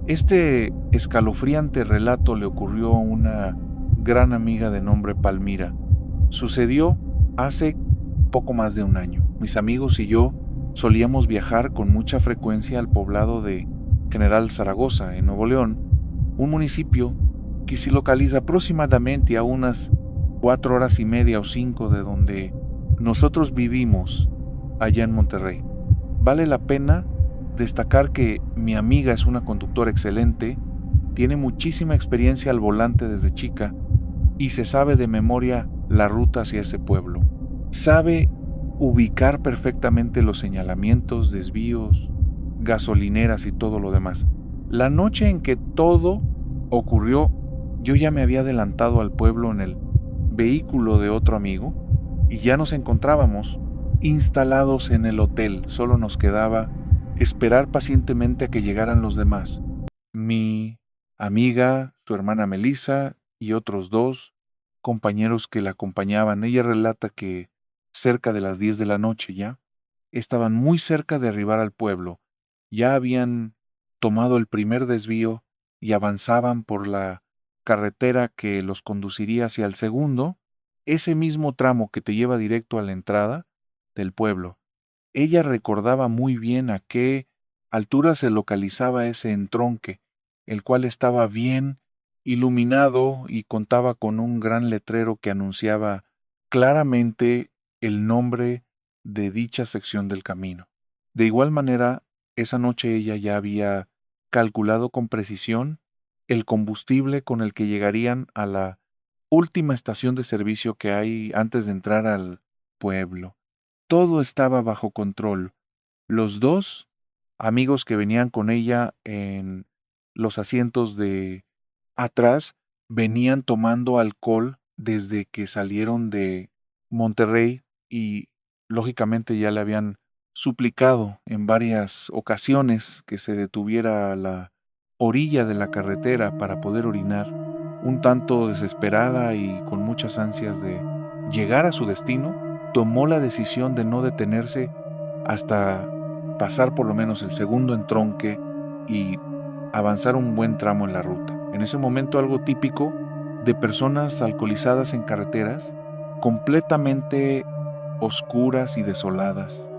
Este escalofriante relato le ocurrió a una gran amiga de nombre Palmira. Sucedió hace poco más de un año. Mis amigos y yo solíamos viajar con mucha frecuencia al poblado de General Zaragoza, en Nuevo León, un municipio que se localiza aproximadamente a unas 4 horas y media o 5 de donde nosotros vivimos, allá en Monterrey. Vale la pena destacar que mi amiga es una conductora excelente, tiene muchísima experiencia al volante desde chica y se sabe de memoria la ruta hacia ese pueblo. Sabe ubicar perfectamente los señalamientos, desvíos, gasolineras y todo lo demás. La noche en que todo ocurrió, yo ya me había adelantado al pueblo en el vehículo de otro amigo y ya nos encontrábamos instalados en el hotel. Solo nos quedaba esperar pacientemente a que llegaran los demás. Mi amiga, su hermana Melissa y otros dos compañeros que la acompañaban. Ella relata que cerca de las 10 de la noche ya estaban muy cerca de arribar al pueblo. Ya habían tomado el primer desvío y avanzaban por la carretera que los conduciría hacia el segundo, ese mismo tramo que te lleva directo a la entrada del pueblo. Ella recordaba muy bien a qué altura se localizaba ese entronque, el cual estaba bien iluminado y contaba con un gran letrero que anunciaba claramente el nombre de dicha sección del camino. De igual manera, esa noche ella ya había calculado con precisión el combustible con el que llegarían a la última estación de servicio que hay antes de entrar al pueblo. Todo estaba bajo control. Los dos amigos que venían con ella en los asientos de atrás venían tomando alcohol desde que salieron de Monterrey y lógicamente ya le habían suplicado en varias ocasiones que se detuviera a la orilla de la carretera para poder orinar, un tanto desesperada y con muchas ansias de llegar a su destino, tomó la decisión de no detenerse hasta pasar por lo menos el segundo entronque y avanzar un buen tramo en la ruta. En ese momento algo típico de personas alcoholizadas en carreteras, completamente oscuras y desoladas.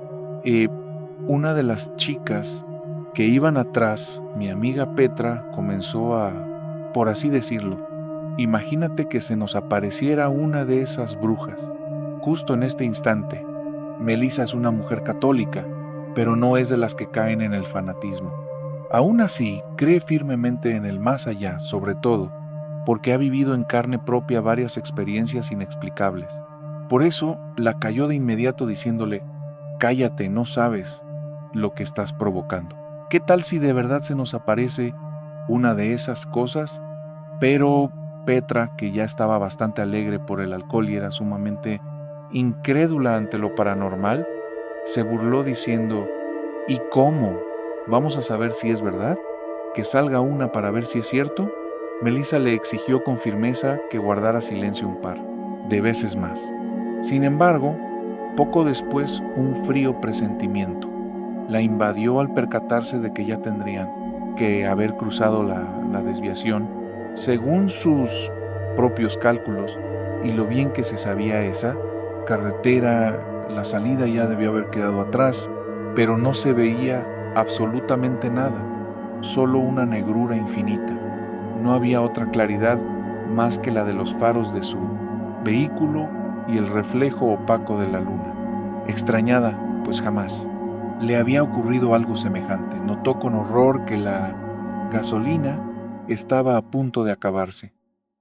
Una de las chicas que iban atrás, mi amiga Petra, comenzó a, por así decirlo, imagínate que se nos apareciera una de esas brujas. Justo en este instante, Melissa es una mujer católica, pero no es de las que caen en el fanatismo. Aún así, cree firmemente en el más allá, sobre todo, porque ha vivido en carne propia varias experiencias inexplicables. Por eso, la cayó de inmediato diciéndole: cállate, no sabes lo que estás provocando. ¿Qué tal si de verdad se nos aparece una de esas cosas? Pero Petra, que ya estaba bastante alegre por el alcohol y era sumamente incrédula ante lo paranormal, se burló diciendo: ¿y cómo? ¿Vamos a saber si es verdad? ¿Que salga una para ver si es cierto? Melissa le exigió con firmeza que guardara silencio un par de veces más. Sin embargo, poco después un frío presentimiento la invadió al percatarse de que ya tendrían que haber cruzado la desviación según sus propios cálculos y lo bien que se sabía esa carretera. La salida ya debió haber quedado atrás, pero no se veía absolutamente nada, solo una negrura infinita. No había otra claridad más que la de los faros de su vehículo y el reflejo opaco de la luna. Extrañada, pues jamás le había ocurrido algo semejante. Notó con horror que la gasolina estaba a punto de acabarse.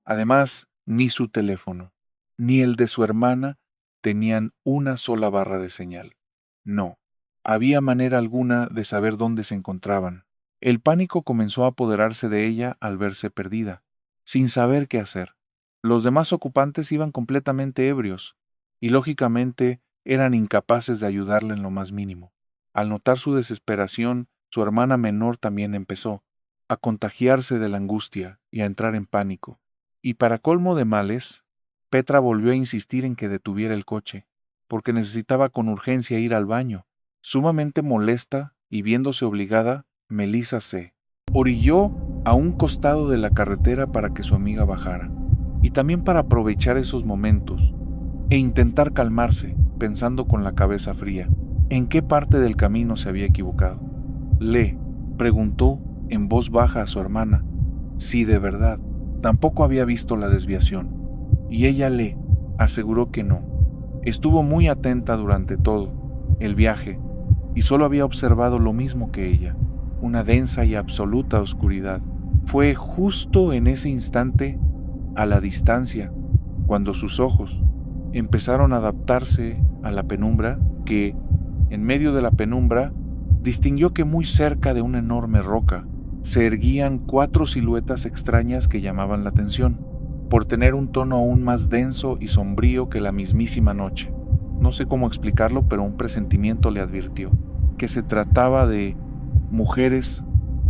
Además, ni su teléfono, ni el de su hermana tenían una sola barra de señal. No, había manera alguna de saber dónde se encontraban. El pánico comenzó a apoderarse de ella al verse perdida, sin saber qué hacer. Los demás ocupantes iban completamente ebrios, y lógicamente eran incapaces de ayudarla en lo más mínimo. Al notar su desesperación, su hermana menor también empezó a contagiarse de la angustia y a entrar en pánico. Y para colmo de males, Petra volvió a insistir en que detuviera el coche, porque necesitaba con urgencia ir al baño. Sumamente molesta y viéndose obligada, Melissa se Orilló a un costado de la carretera para que su amiga bajara, y también para aprovechar esos momentos e intentar calmarse, pensando con la cabeza fría, ¿en qué parte del camino se había equivocado? Le preguntó en voz baja a su hermana si de verdad tampoco había visto la desviación, y ella le aseguró que no. Estuvo muy atenta durante todo el viaje y solo había observado lo mismo que ella, una densa y absoluta oscuridad. Fue justo en ese instante, a la distancia, cuando sus ojos empezaron a adaptarse a la penumbra, que, en medio de la penumbra, distinguió que muy cerca de una enorme roca se erguían 4 siluetas extrañas que llamaban la atención, por tener un tono aún más denso y sombrío que la mismísima noche. No sé cómo explicarlo, pero un presentimiento le advirtió que se trataba de mujeres,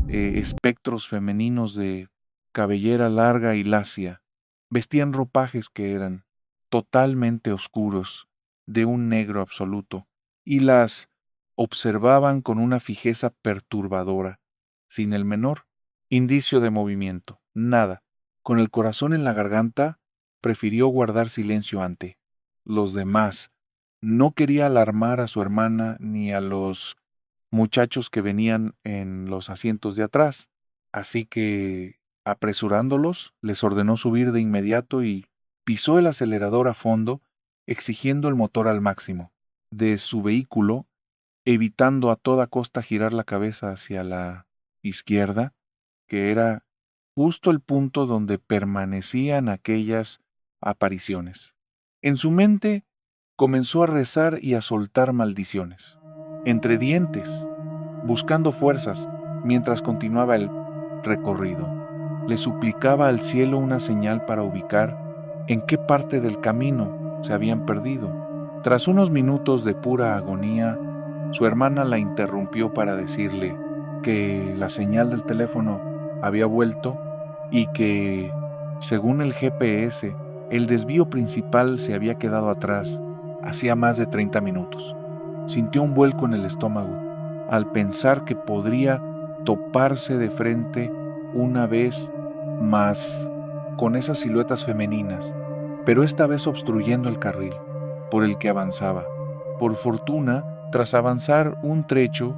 espectros femeninos de cabellera larga y lacia. Vestían ropajes que eran totalmente oscuros, de un negro absoluto, y las observaban con una fijeza perturbadora, sin el menor indicio de movimiento, nada. Con el corazón en la garganta, prefirió guardar silencio ante los demás. No quería alarmar a su hermana ni a los muchachos que venían en los asientos de atrás, así que, apresurándolos, les ordenó subir de inmediato y pisó el acelerador a fondo, exigiendo el motor al máximo de su vehículo, evitando a toda costa girar la cabeza hacia la izquierda, que era justo el punto donde permanecían aquellas apariciones. En su mente comenzó a rezar y a soltar maldiciones, entre dientes, buscando fuerzas mientras continuaba el recorrido. Le suplicaba al cielo una señal para ubicar en qué parte del camino se habían perdido. Tras unos minutos de pura agonía, su hermana la interrumpió para decirle que la señal del teléfono había vuelto y que, según el GPS, el desvío principal se había quedado atrás hacía más de 30 minutos. Sintió un vuelco en el estómago al pensar que podría toparse de frente una vez más con esas siluetas femeninas, pero esta vez obstruyendo el carril por el que avanzaba. Por fortuna, tras avanzar un trecho,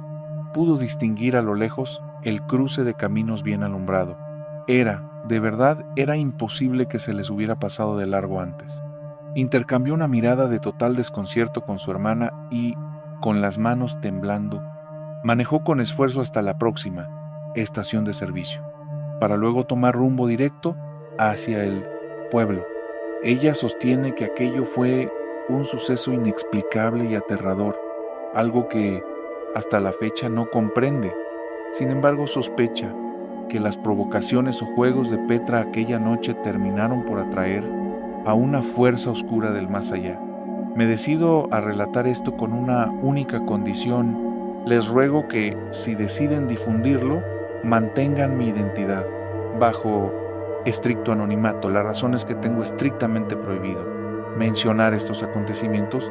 pudo distinguir a lo lejos el cruce de caminos bien alumbrado. De verdad, era imposible que se les hubiera pasado de largo antes. Intercambió una mirada de total desconcierto con su hermana y, con las manos temblando, manejó con esfuerzo hasta la próxima estación de servicio, para luego tomar rumbo directo hacia el pueblo. Ella sostiene que aquello fue un suceso inexplicable y aterrador, algo que hasta la fecha no comprende. Sin embargo, sospecha que las provocaciones o juegos de Petra aquella noche terminaron por atraer a una fuerza oscura del más allá. Me decido a relatar esto con una única condición. Les ruego que, si deciden difundirlo, mantengan mi identidad bajo estricto anonimato. La razón es que tengo estrictamente prohibido mencionar estos acontecimientos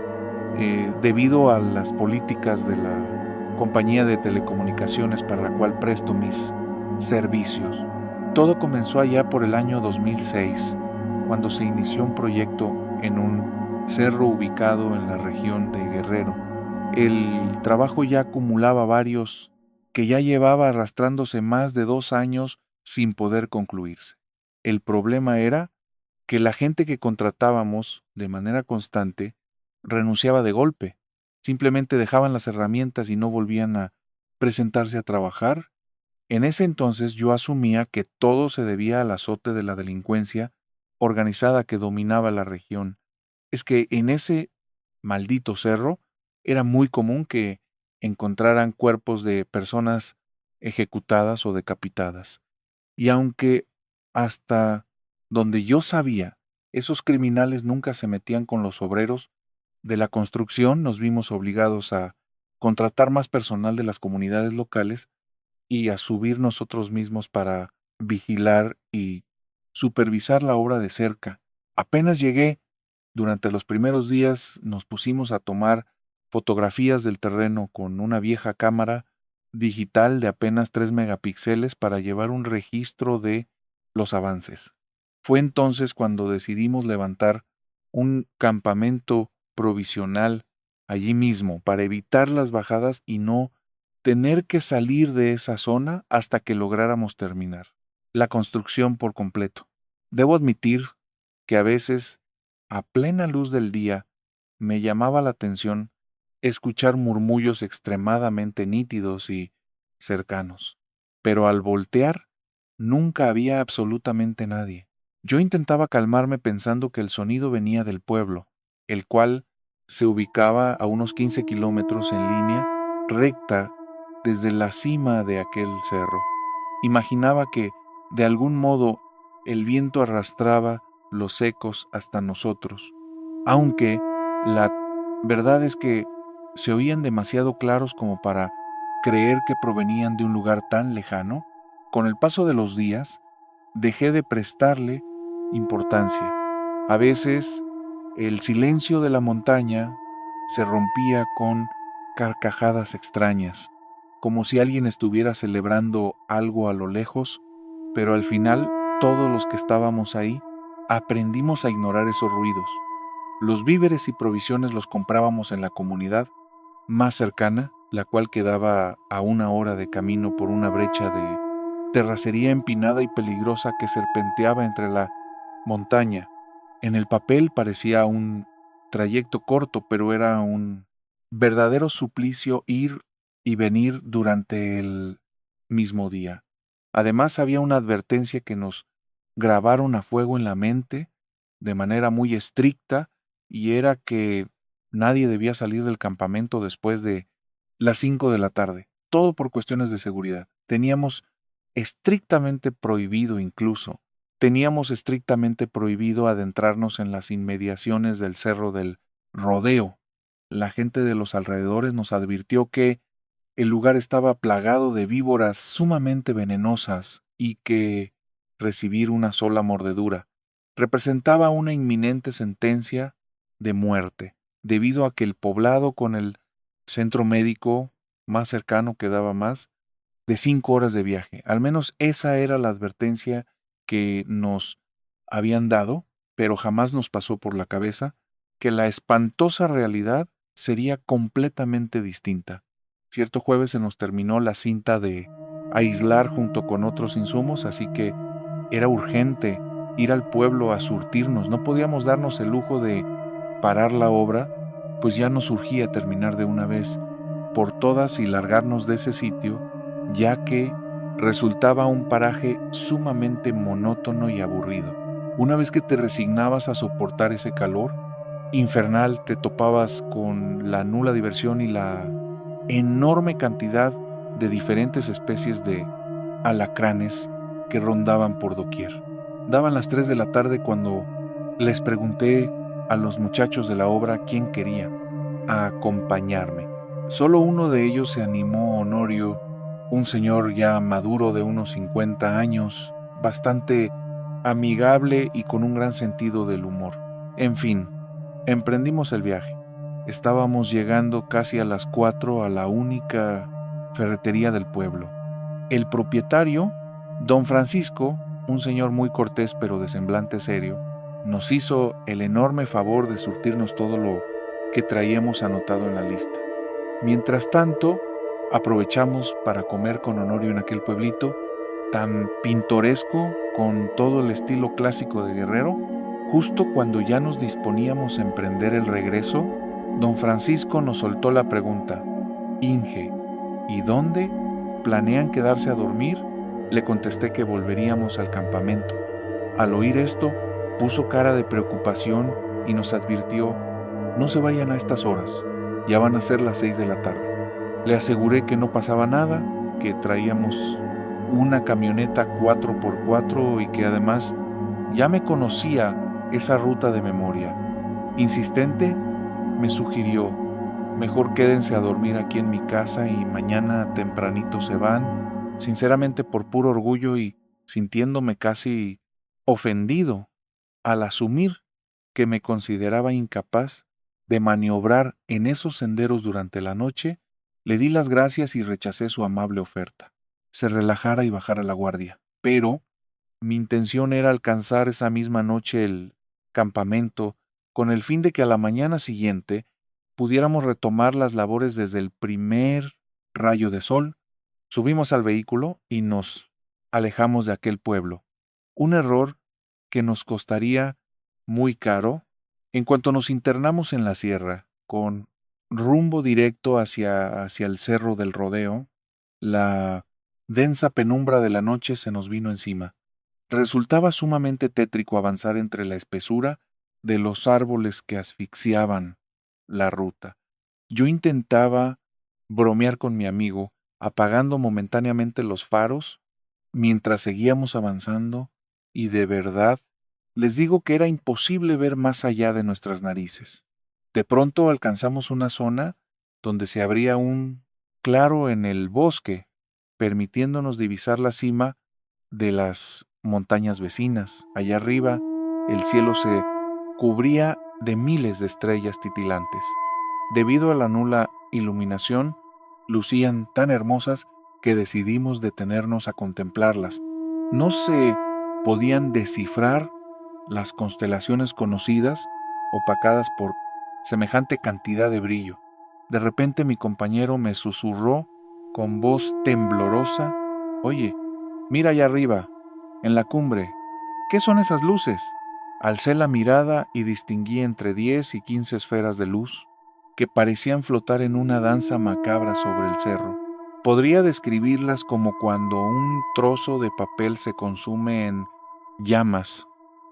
debido a las políticas de la compañía de telecomunicaciones para la cual presto mis servicios. Todo comenzó allá por el año 2006, cuando se inició un proyecto en un cerro ubicado en la región de Guerrero. El trabajo ya acumulaba varios que ya llevaba arrastrándose más de 2 años sin poder concluirse. El problema era que la gente que contratábamos de manera constante renunciaba de golpe, simplemente dejaban las herramientas y no volvían a presentarse a trabajar. En ese entonces yo asumía que todo se debía al azote de la delincuencia organizada que dominaba la región. Es que en ese maldito cerro era muy común que encontraran cuerpos de personas ejecutadas o decapitadas. Y aunque hasta donde yo sabía, esos criminales nunca se metían con los obreros de la construcción, nos vimos obligados a contratar más personal de las comunidades locales y a subir nosotros mismos para vigilar y supervisar la obra de cerca. Apenas llegué, durante los primeros días nos pusimos a tomar fotografías del terreno con una vieja cámara digital de apenas 3 megapíxeles para llevar un registro de los avances. Fue entonces cuando decidimos levantar un campamento provisional allí mismo para evitar las bajadas y no tener que salir de esa zona hasta que lográramos terminar la construcción por completo. Debo admitir que a veces, a plena luz del día, me llamaba la atención escuchar murmullos extremadamente nítidos y cercanos, pero al voltear nunca había absolutamente nadie. Yo intentaba calmarme pensando que el sonido venía del pueblo, el cual se ubicaba a unos 15 kilómetros en línea recta desde la cima de aquel cerro. Imaginaba que, de algún modo, el viento arrastraba los ecos hasta nosotros, aunque la verdad es que se oían demasiado claros como para creer que provenían de un lugar tan lejano. Con el paso de los días, dejé de prestarle importancia. A veces, el silencio de la montaña se rompía con carcajadas extrañas, como si alguien estuviera celebrando algo a lo lejos, pero al final todos los que estábamos ahí aprendimos a ignorar esos ruidos. Los víveres y provisiones los comprábamos en la comunidad más cercana, la cual quedaba a 1 hora de camino por una brecha de terracería empinada y peligrosa que serpenteaba entre la montaña. En el papel parecía un trayecto corto, pero era un verdadero suplicio ir y venir durante el mismo día. Además, había una advertencia que nos grabaron a fuego en la mente de manera muy estricta, y era que nadie debía salir del campamento después de las 5 de la tarde, todo por cuestiones de seguridad. Teníamos estrictamente prohibido adentrarnos en las inmediaciones del Cerro del Rodeo. La gente de los alrededores nos advirtió que el lugar estaba plagado de víboras sumamente venenosas y que recibir una sola mordedura representaba una inminente sentencia de muerte, debido a que el poblado con el centro médico más cercano quedaba más de 5 horas de viaje. Al menos esa era la advertencia que nos habían dado, pero jamás nos pasó por la cabeza que la espantosa realidad sería completamente distinta. Cierto jueves se nos terminó la cinta de aislar junto con otros insumos, así que era urgente ir al pueblo a surtirnos. No podíamos darnos el lujo de parar la obra, pues ya nos urgía terminar de una vez por todas y largarnos de ese sitio, ya que resultaba un paraje sumamente monótono y aburrido. Una vez que te resignabas a soportar ese calor infernal, te topabas con la nula diversión y la enorme cantidad de diferentes especies de alacranes que rondaban por doquier. Daban las 3 de la tarde cuando les pregunté a los muchachos de la obra quién quería acompañarme. Solo uno de ellos se animó, Honorio, un señor ya maduro de unos 50 años, bastante amigable y con un gran sentido del humor. En fin, emprendimos el viaje. Estábamos llegando casi a las 4 a la única ferretería del pueblo. El propietario, don Francisco, un señor muy cortés pero de semblante serio, nos hizo el enorme favor de surtirnos todo lo que traíamos anotado en la lista. Mientras tanto, aprovechamos para comer con Honorio en aquel pueblito tan pintoresco, con todo el estilo clásico de Guerrero. Justo cuando ya nos disponíamos a emprender el regreso, don Francisco nos soltó la pregunta: Inge, ¿y dónde planean quedarse a dormir? Le contesté que volveríamos al campamento. Al oír esto, puso cara de preocupación y nos advirtió: no se vayan a estas horas, ya van a ser las 6 de la tarde. Le aseguré que no pasaba nada, que traíamos una camioneta 4x4 y que además ya me conocía esa ruta de memoria. Insistente, me sugirió: mejor quédense a dormir aquí en mi casa y mañana tempranito se van. Sinceramente, por puro orgullo y sintiéndome casi ofendido al asumir que me consideraba incapaz de maniobrar en esos senderos durante la noche, Le di las gracias y rechacé su amable oferta. Se relajara y bajara la guardia. Pero mi intención era alcanzar esa misma noche el campamento con el fin de que a la mañana siguiente pudiéramos retomar las labores desde el primer rayo de sol. Subimos al vehículo y nos alejamos de aquel pueblo. Un error que nos costaría muy caro en cuanto nos internamos en la sierra, con rumbo directo hacia el cerro del Rodeo. La densa penumbra de la noche se nos vino encima. Resultaba sumamente tétrico avanzar entre la espesura de los árboles que asfixiaban la ruta. Yo intentaba bromear con mi amigo, apagando momentáneamente los faros mientras seguíamos avanzando, y de verdad les digo que era imposible ver más allá de nuestras narices. De pronto alcanzamos una zona donde se abría un claro en el bosque, permitiéndonos divisar la cima de las montañas vecinas. Allá arriba, el cielo se cubría de miles de estrellas titilantes. Debido a la nula iluminación, lucían tan hermosas que decidimos detenernos a contemplarlas. No se podían descifrar las constelaciones conocidas, opacadas por semejante cantidad de brillo. De repente mi compañero me susurró con voz temblorosa: «Oye, mira allá arriba, en la cumbre. ¿Qué son esas luces?». Alcé la mirada y distinguí entre 10 y 15 esferas de luz que parecían flotar en una danza macabra sobre el cerro. Podría describirlas como cuando un trozo de papel se consume en llamas.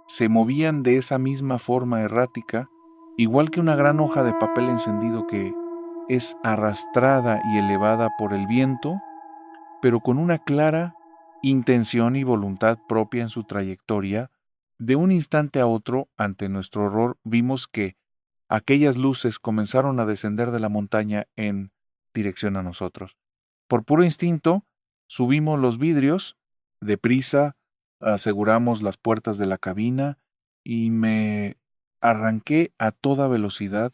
Se movían de esa misma forma errática, igual que una gran hoja de papel encendido que es arrastrada y elevada por el viento, pero con una clara intención y voluntad propia en su trayectoria. De un instante a otro, ante nuestro horror, vimos que aquellas luces comenzaron a descender de la montaña en dirección a nosotros. Por puro instinto, subimos los vidrios, deprisa aseguramos las puertas de la cabina y me arranqué a toda velocidad,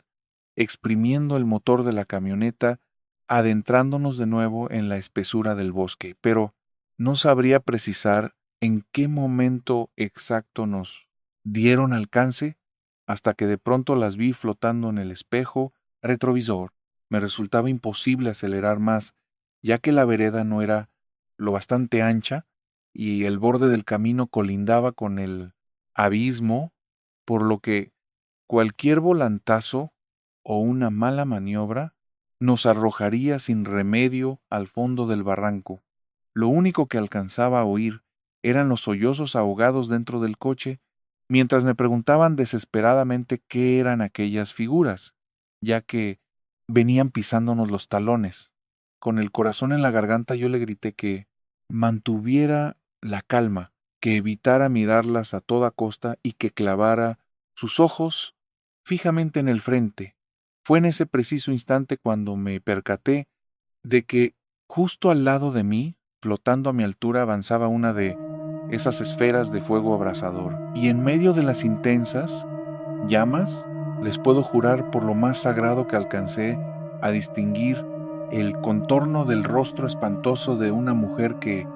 exprimiendo el motor de la camioneta, adentrándonos de nuevo en la espesura del bosque, pero no sabría precisar en qué momento exacto nos dieron alcance, hasta que de pronto las vi flotando en el espejo retrovisor. Me resultaba imposible acelerar más, ya que la vereda no era lo bastante ancha y el borde del camino colindaba con el abismo, por lo que cualquier volantazo o una mala maniobra nos arrojaría sin remedio al fondo del barranco. Lo único que alcanzaba a oír eran los sollozos ahogados dentro del coche, mientras me preguntaban desesperadamente qué eran aquellas figuras, ya que venían pisándonos los talones. Con el corazón en la garganta yo le grité que mantuviera la calma, que evitara mirarlas a toda costa y que clavara sus ojos fijamente en el frente. Fue en ese preciso instante cuando me percaté de que justo al lado de mí, flotando a mi altura, avanzaba una de esas esferas de fuego abrasador, y en medio de las intensas llamas, les puedo jurar por lo más sagrado que alcancé a distinguir el contorno del rostro espantoso de una mujer que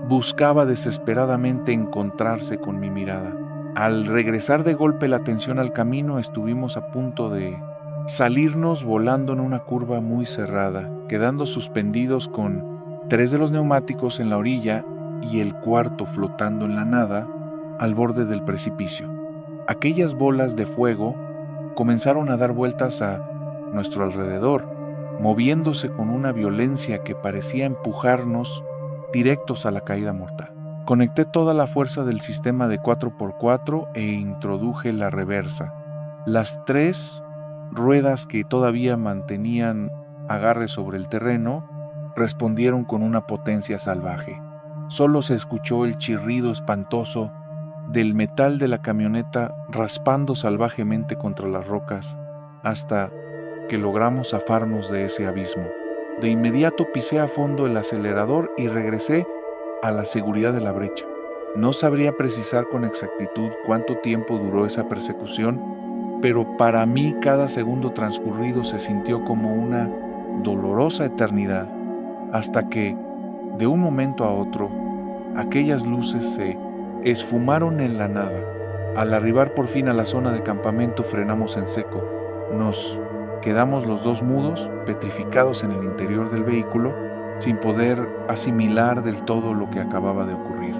buscaba desesperadamente encontrarse con mi mirada. Al regresar de golpe la atención al camino, estuvimos a punto de salirnos volando en una curva muy cerrada, quedando suspendidos con 3 de los neumáticos en la orilla y el cuarto flotando en la nada al borde del precipicio. Aquellas bolas de fuego comenzaron a dar vueltas a nuestro alrededor, moviéndose con una violencia que parecía empujarnos directos a la caída mortal. Conecté toda la fuerza del sistema de 4x4 e introduje la reversa. Las 3 ruedas que todavía mantenían agarre sobre el terreno respondieron con una potencia salvaje. Solo se escuchó el chirrido espantoso del metal de la camioneta raspando salvajemente contra las rocas hasta que logramos zafarnos de ese abismo. De inmediato pisé a fondo el acelerador y regresé a la seguridad de la brecha. No sabría precisar con exactitud cuánto tiempo duró esa persecución, pero para mí cada segundo transcurrido se sintió como una dolorosa eternidad, hasta que, de un momento a otro, aquellas luces se esfumaron en la nada. Al arribar por fin a la zona de campamento, frenamos en seco. Nos quedamos los dos mudos, petrificados en el interior del vehículo, sin poder asimilar del todo lo que acababa de ocurrir.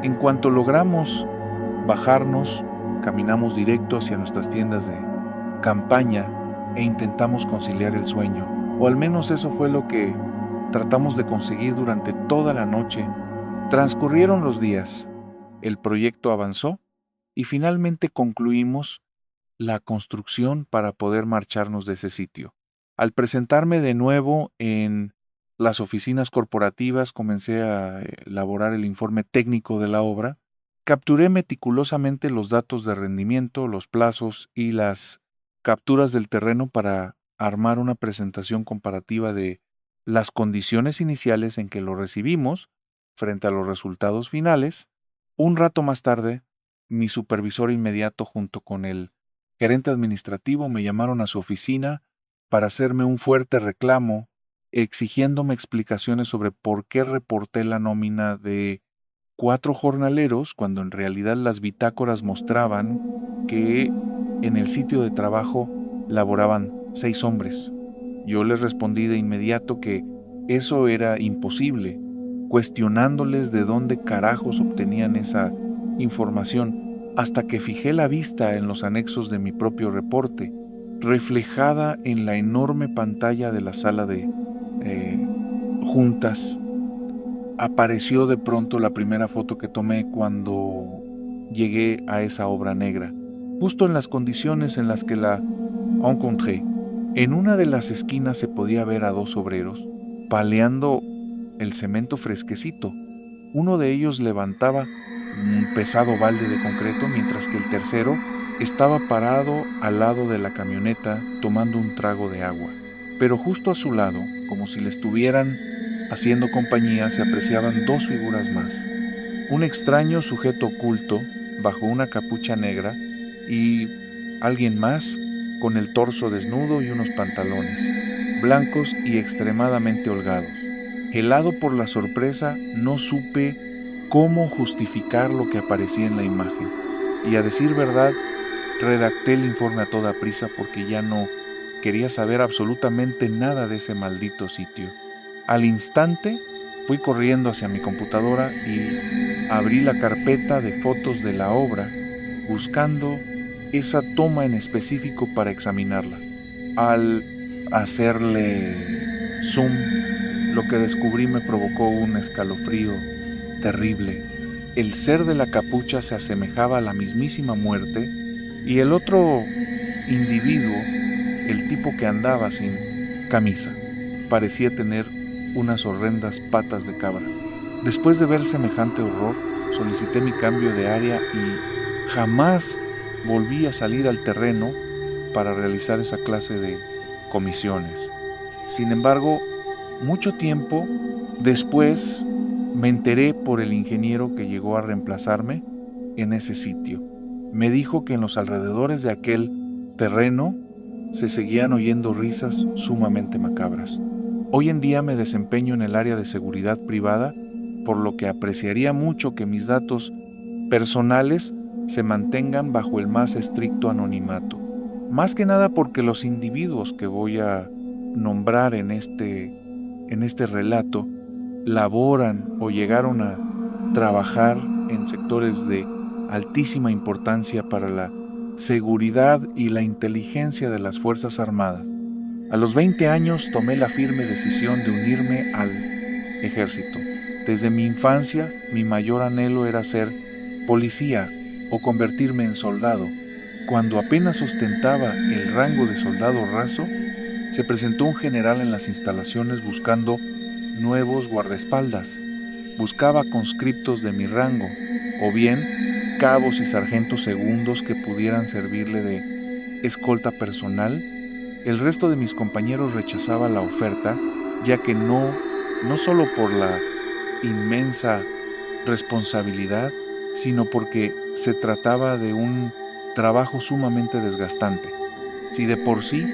En cuanto logramos bajarnos, caminamos directo hacia nuestras tiendas de campaña e intentamos conciliar el sueño, o al menos eso fue lo que tratamos de conseguir durante toda la noche. Transcurrieron los días, el proyecto avanzó y finalmente concluimos la construcción para poder marcharnos de ese sitio. Al presentarme de nuevo en las oficinas corporativas, comencé a elaborar el informe técnico de la obra. Capturé meticulosamente los datos de rendimiento, los plazos y las capturas del terreno para armar una presentación comparativa de las condiciones iniciales en que lo recibimos frente a los resultados finales. Un rato más tarde, mi supervisor inmediato junto con el gerente administrativo me llamaron a su oficina para hacerme un fuerte reclamo, exigiéndome explicaciones sobre por qué reporté la nómina de 4 jornaleros cuando en realidad las bitácoras mostraban que en el sitio de trabajo laboraban 6 hombres. Yo les respondí de inmediato que eso era imposible, cuestionándoles de dónde carajos obtenían esa información, hasta que fijé la vista en los anexos de mi propio reporte, reflejada en la enorme pantalla de la sala de juntas. Apareció de pronto la primera foto que tomé cuando llegué a esa obra negra, justo en las condiciones en las que la encontré. En una de las esquinas se podía ver a 2 obreros paleando el cemento fresquecito. Uno de ellos levantaba un pesado balde de concreto, mientras que el tercero estaba parado al lado de la camioneta tomando un trago de agua. Pero justo a su lado, como si le estuvieran haciendo compañía, se apreciaban 2 figuras más. Un extraño sujeto oculto bajo una capucha negra y alguien más con el torso desnudo y unos pantalones blancos y extremadamente holgados. Helado por la sorpresa, no supe cómo justificar lo que aparecía en la imagen. Y a decir verdad, redacté el informe a toda prisa porque ya no quería saber absolutamente nada de ese maldito sitio. Al instante, fui corriendo hacia mi computadora y abrí la carpeta de fotos de la obra, buscando esa toma en específico para examinarla. Al hacerle zoom, lo que descubrí me provocó un escalofrío terrible. El ser de la capucha se asemejaba a la mismísima muerte y el otro individuo, el tipo que andaba sin camisa, parecía tener unas horrendas patas de cabra. Después de ver semejante horror, solicité mi cambio de área y jamás volví a salir al terreno para realizar esa clase de comisiones. Sin embargo, mucho tiempo después me enteré por el ingeniero que llegó a reemplazarme en ese sitio. Me dijo que en los alrededores de aquel terreno se seguían oyendo risas sumamente macabras. Hoy en día me desempeño en el área de seguridad privada, por lo que apreciaría mucho que mis datos personales se mantengan bajo el más estricto anonimato. Más que nada porque los individuos que voy a nombrar en este relato laboran o llegaron a trabajar en sectores de altísima importancia para la seguridad y la inteligencia de las Fuerzas Armadas. A los 20 años tomé la firme decisión de unirme al ejército. Desde mi infancia, mi mayor anhelo era ser policía o convertirme en soldado. Cuando apenas ostentaba el rango de soldado raso, se presentó un general en las instalaciones buscando nuevos guardaespaldas. Buscaba conscriptos de mi rango, o bien cabos y sargentos segundos que pudieran servirle de escolta personal. El resto de mis compañeros rechazaba la oferta, ya que no solo por la inmensa responsabilidad, sino porque se trataba de un trabajo sumamente desgastante. Si de por sí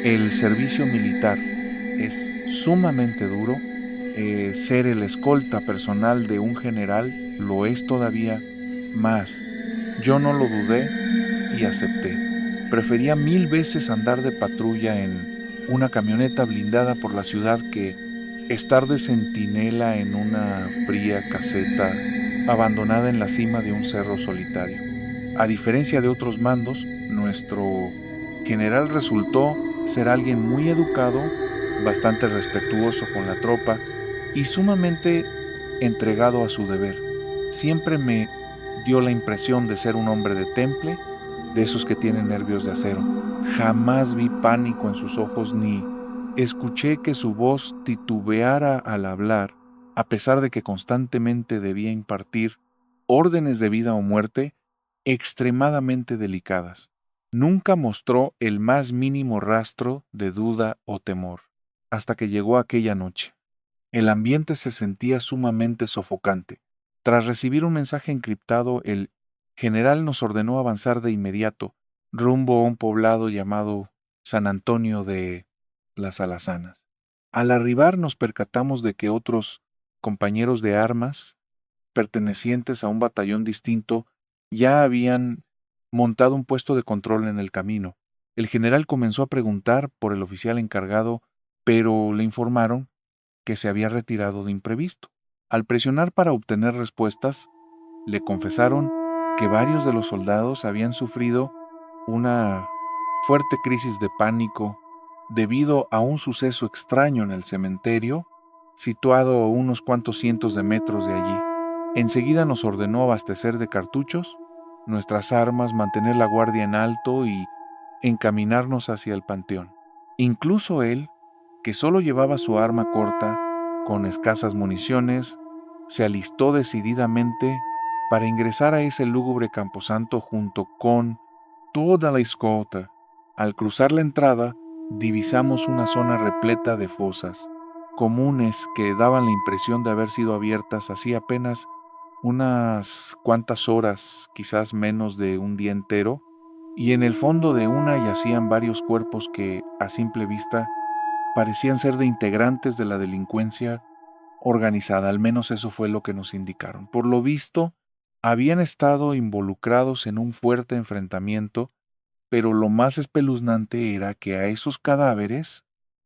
el servicio militar es sumamente duro. Ser el escolta personal de un general lo es todavía más. Yo no lo dudé y acepté. Prefería 1000 veces andar de patrulla en una camioneta blindada por la ciudad que estar de centinela en una fría caseta abandonada en la cima de un cerro solitario. A diferencia de otros mandos, nuestro general resultó ser alguien muy educado, bastante respetuoso con la tropa y sumamente entregado a su deber. Siempre me dio la impresión de ser un hombre de temple, de esos que tienen nervios de acero. Jamás vi pánico en sus ojos ni escuché que su voz titubeara al hablar, a pesar de que constantemente debía impartir órdenes de vida o muerte extremadamente delicadas. Nunca mostró el más mínimo rastro de duda o temor, hasta que llegó aquella noche. El ambiente se sentía sumamente sofocante. Tras recibir un mensaje encriptado, el general nos ordenó avanzar de inmediato, rumbo a un poblado llamado San Antonio de las Alazanas. Al arribar nos percatamos de que otros compañeros de armas, pertenecientes a un batallón distinto, ya habían montado un puesto de control en el camino. El general comenzó a preguntar por el oficial encargado, pero le informaron que se había retirado de imprevisto. Al presionar para obtener respuestas, le confesaron que varios de los soldados habían sufrido una fuerte crisis de pánico debido a un suceso extraño en el cementerio, situado a unos cuantos cientos de metros de allí. Enseguida nos ordenó abastecer de cartuchos nuestras armas, mantener la guardia en alto y encaminarnos hacia el panteón. Incluso él, que solo llevaba su arma corta, con escasas municiones, se alistó decididamente para ingresar a ese lúgubre camposanto junto con toda la escolta. Al cruzar la entrada, divisamos una zona repleta de fosas comunes que daban la impresión de haber sido abiertas hacía apenas unas cuantas horas, quizás menos de un día entero, y en el fondo de una yacían varios cuerpos que, a simple vista, parecían ser de integrantes de la delincuencia organizada, al menos eso fue lo que nos indicaron. Por lo visto, habían estado involucrados en un fuerte enfrentamiento, pero lo más espeluznante era que a esos cadáveres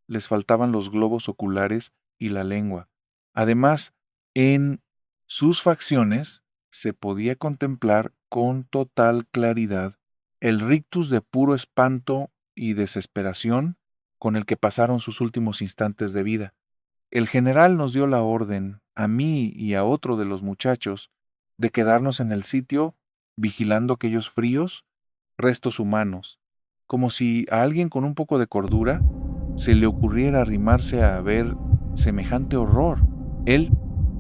les faltaban los globos oculares y la lengua. Además, en sus facciones se podía contemplar con total claridad el rictus de puro espanto y desesperación con el que pasaron sus últimos instantes de vida. El general nos dio la orden, a mí y a otro de los muchachos, de quedarnos en el sitio vigilando aquellos fríos restos humanos, como si a alguien con un poco de cordura se le ocurriera arrimarse a ver semejante horror. Él,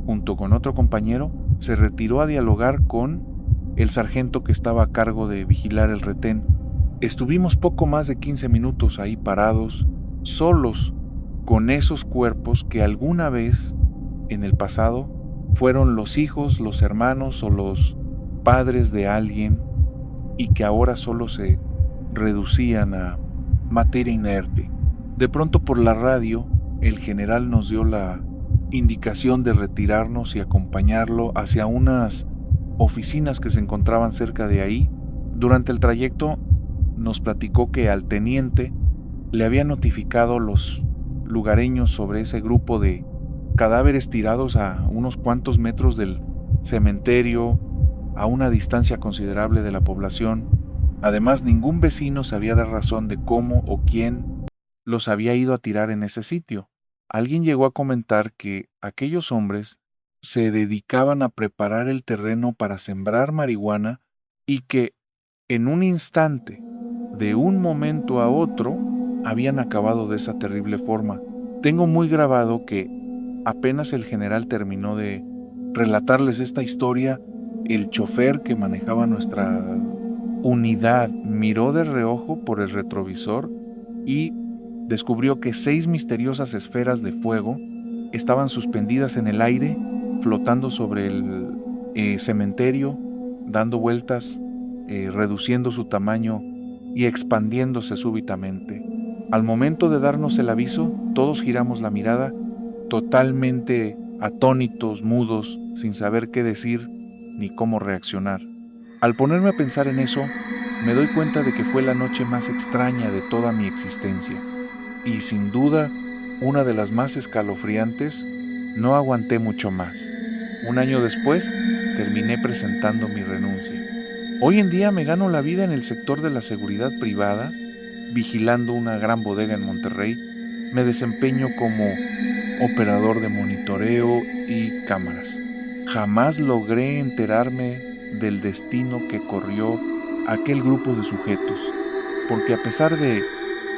junto con otro compañero, se retiró a dialogar con el sargento que estaba a cargo de vigilar el retén. Estuvimos poco más de 15 minutos ahí parados, solos, con esos cuerpos que alguna vez, en el pasado, fueron los hijos, los hermanos o los padres de alguien y que ahora solo se reducían a materia inerte. De pronto por la radio, el general nos dio la indicación de retirarnos y acompañarlo hacia unas oficinas que se encontraban cerca de ahí. Durante el trayecto nos platicó que al teniente le había notificado los lugareños sobre ese grupo de cadáveres tirados a unos cuantos metros del cementerio, a una distancia considerable de la población. Además, ningún vecino sabía dar razón de cómo o quién los había ido a tirar en ese sitio. Alguien llegó a comentar que aquellos hombres se dedicaban a preparar el terreno para sembrar marihuana y que en un instante, de un momento a otro, habían acabado de esa terrible forma. Tengo muy grabado que apenas el general terminó de relatarles esta historia, el chofer que manejaba nuestra unidad miró de reojo por el retrovisor y descubrió que 6 misteriosas esferas de fuego estaban suspendidas en el aire, flotando sobre el cementerio, dando vueltas, reduciendo su tamaño y expandiéndose súbitamente. Al momento de darnos el aviso, todos giramos la mirada, totalmente atónitos, mudos, sin saber qué decir ni cómo reaccionar. Al ponerme a pensar en eso, me doy cuenta de que fue la noche más extraña de toda mi existencia, y sin duda, una de las más escalofriantes. No aguanté mucho más. Un año después, terminé presentando mi renuncia. Hoy en día me gano la vida en el sector de la seguridad privada, vigilando una gran bodega en Monterrey. Me desempeño como operador de monitoreo y cámaras. Jamás logré enterarme del destino que corrió aquel grupo de sujetos, porque a pesar de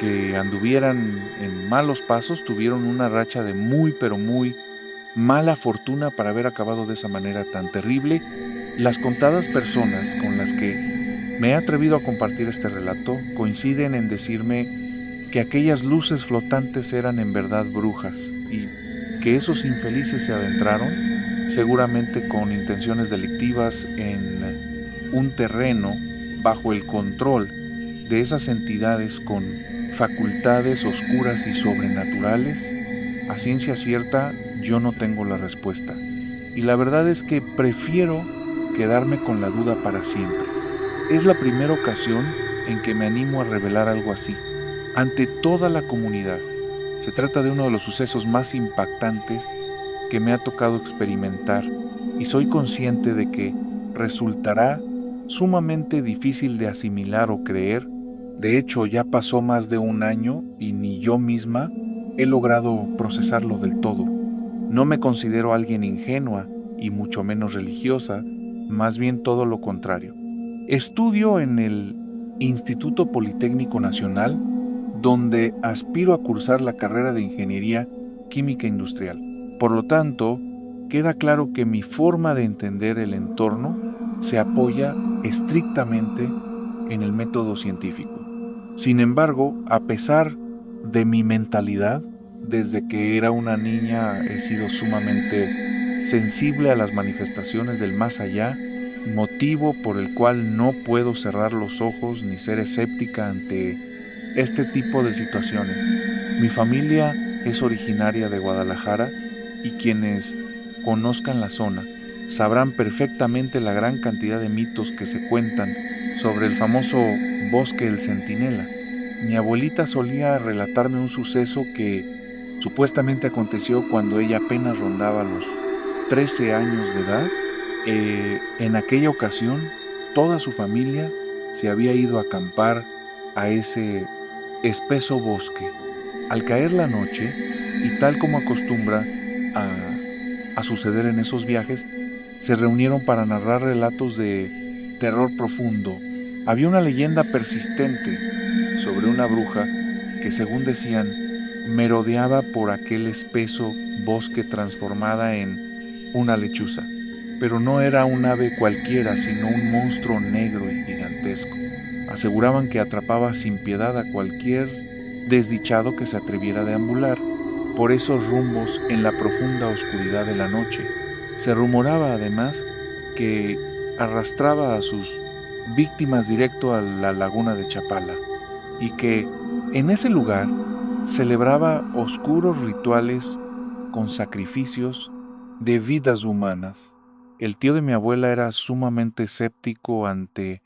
que anduvieran en malos pasos, tuvieron una racha de muy pero muy mala fortuna para haber acabado de esa manera tan terrible. Las contadas personas con las que me he atrevido a compartir este relato coinciden en decirme que aquellas luces flotantes eran en verdad brujas y que esos infelices se adentraron, seguramente con intenciones delictivas, en un terreno bajo el control de esas entidades con facultades oscuras y sobrenaturales. A ciencia cierta, yo no tengo la respuesta. Y la verdad es que prefiero quedarme con la duda para siempre. Es la primera ocasión en que me animo a revelar algo así, ante toda la comunidad. Se trata de uno de los sucesos más impactantes que me ha tocado experimentar y soy consciente de que resultará sumamente difícil de asimilar o creer. De hecho, ya pasó más de un año y ni yo misma he logrado procesarlo del todo. No me considero alguien ingenua y mucho menos religiosa, más bien todo lo contrario. Estudio en el Instituto Politécnico Nacional, donde aspiro a cursar la carrera de Ingeniería Química Industrial. Por lo tanto, queda claro que mi forma de entender el entorno se apoya estrictamente en el método científico. Sin embargo, a pesar de mi mentalidad, desde que era una niña he sido sumamente sensible a las manifestaciones del más allá, motivo por el cual no puedo cerrar los ojos ni ser escéptica ante este tipo de situaciones. Mi familia es originaria de Guadalajara y quienes conozcan la zona sabrán perfectamente la gran cantidad de mitos que se cuentan sobre el famoso Bosque del Centinela. Mi abuelita solía relatarme un suceso que supuestamente aconteció cuando ella apenas rondaba los 13 años de edad. En aquella ocasión, toda su familia se había ido a acampar a ese espeso bosque. Al caer la noche, y tal como acostumbra a suceder en esos viajes, se reunieron para narrar relatos de terror profundo. Había una leyenda persistente sobre una bruja que, según decían, merodeaba por aquel espeso bosque transformada en una lechuza. Pero no era un ave cualquiera, sino un monstruo negro y gigantesco. Aseguraban que atrapaba sin piedad a cualquier desdichado que se atreviera a deambular por esos rumbos en la profunda oscuridad de la noche. Se rumoraba además que arrastraba a sus víctimas directo a la laguna de Chapala y que en ese lugar celebraba oscuros rituales con sacrificios de vidas humanas. El tío de mi abuela era sumamente escéptico ante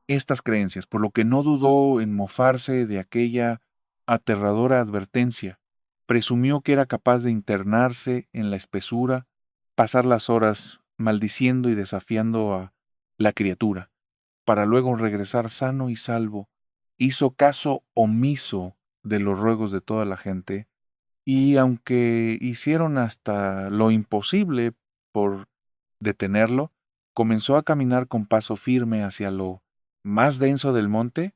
estas creencias, por lo que no dudó en mofarse de aquella aterradora advertencia. Presumió que era capaz de internarse en la espesura, pasar las horas maldiciendo y desafiando a la criatura, para luego regresar sano y salvo. Hizo caso omiso de los ruegos de toda la gente, y aunque hicieron hasta lo imposible por detenerlo, comenzó a caminar con paso firme hacia lo más denso del monte,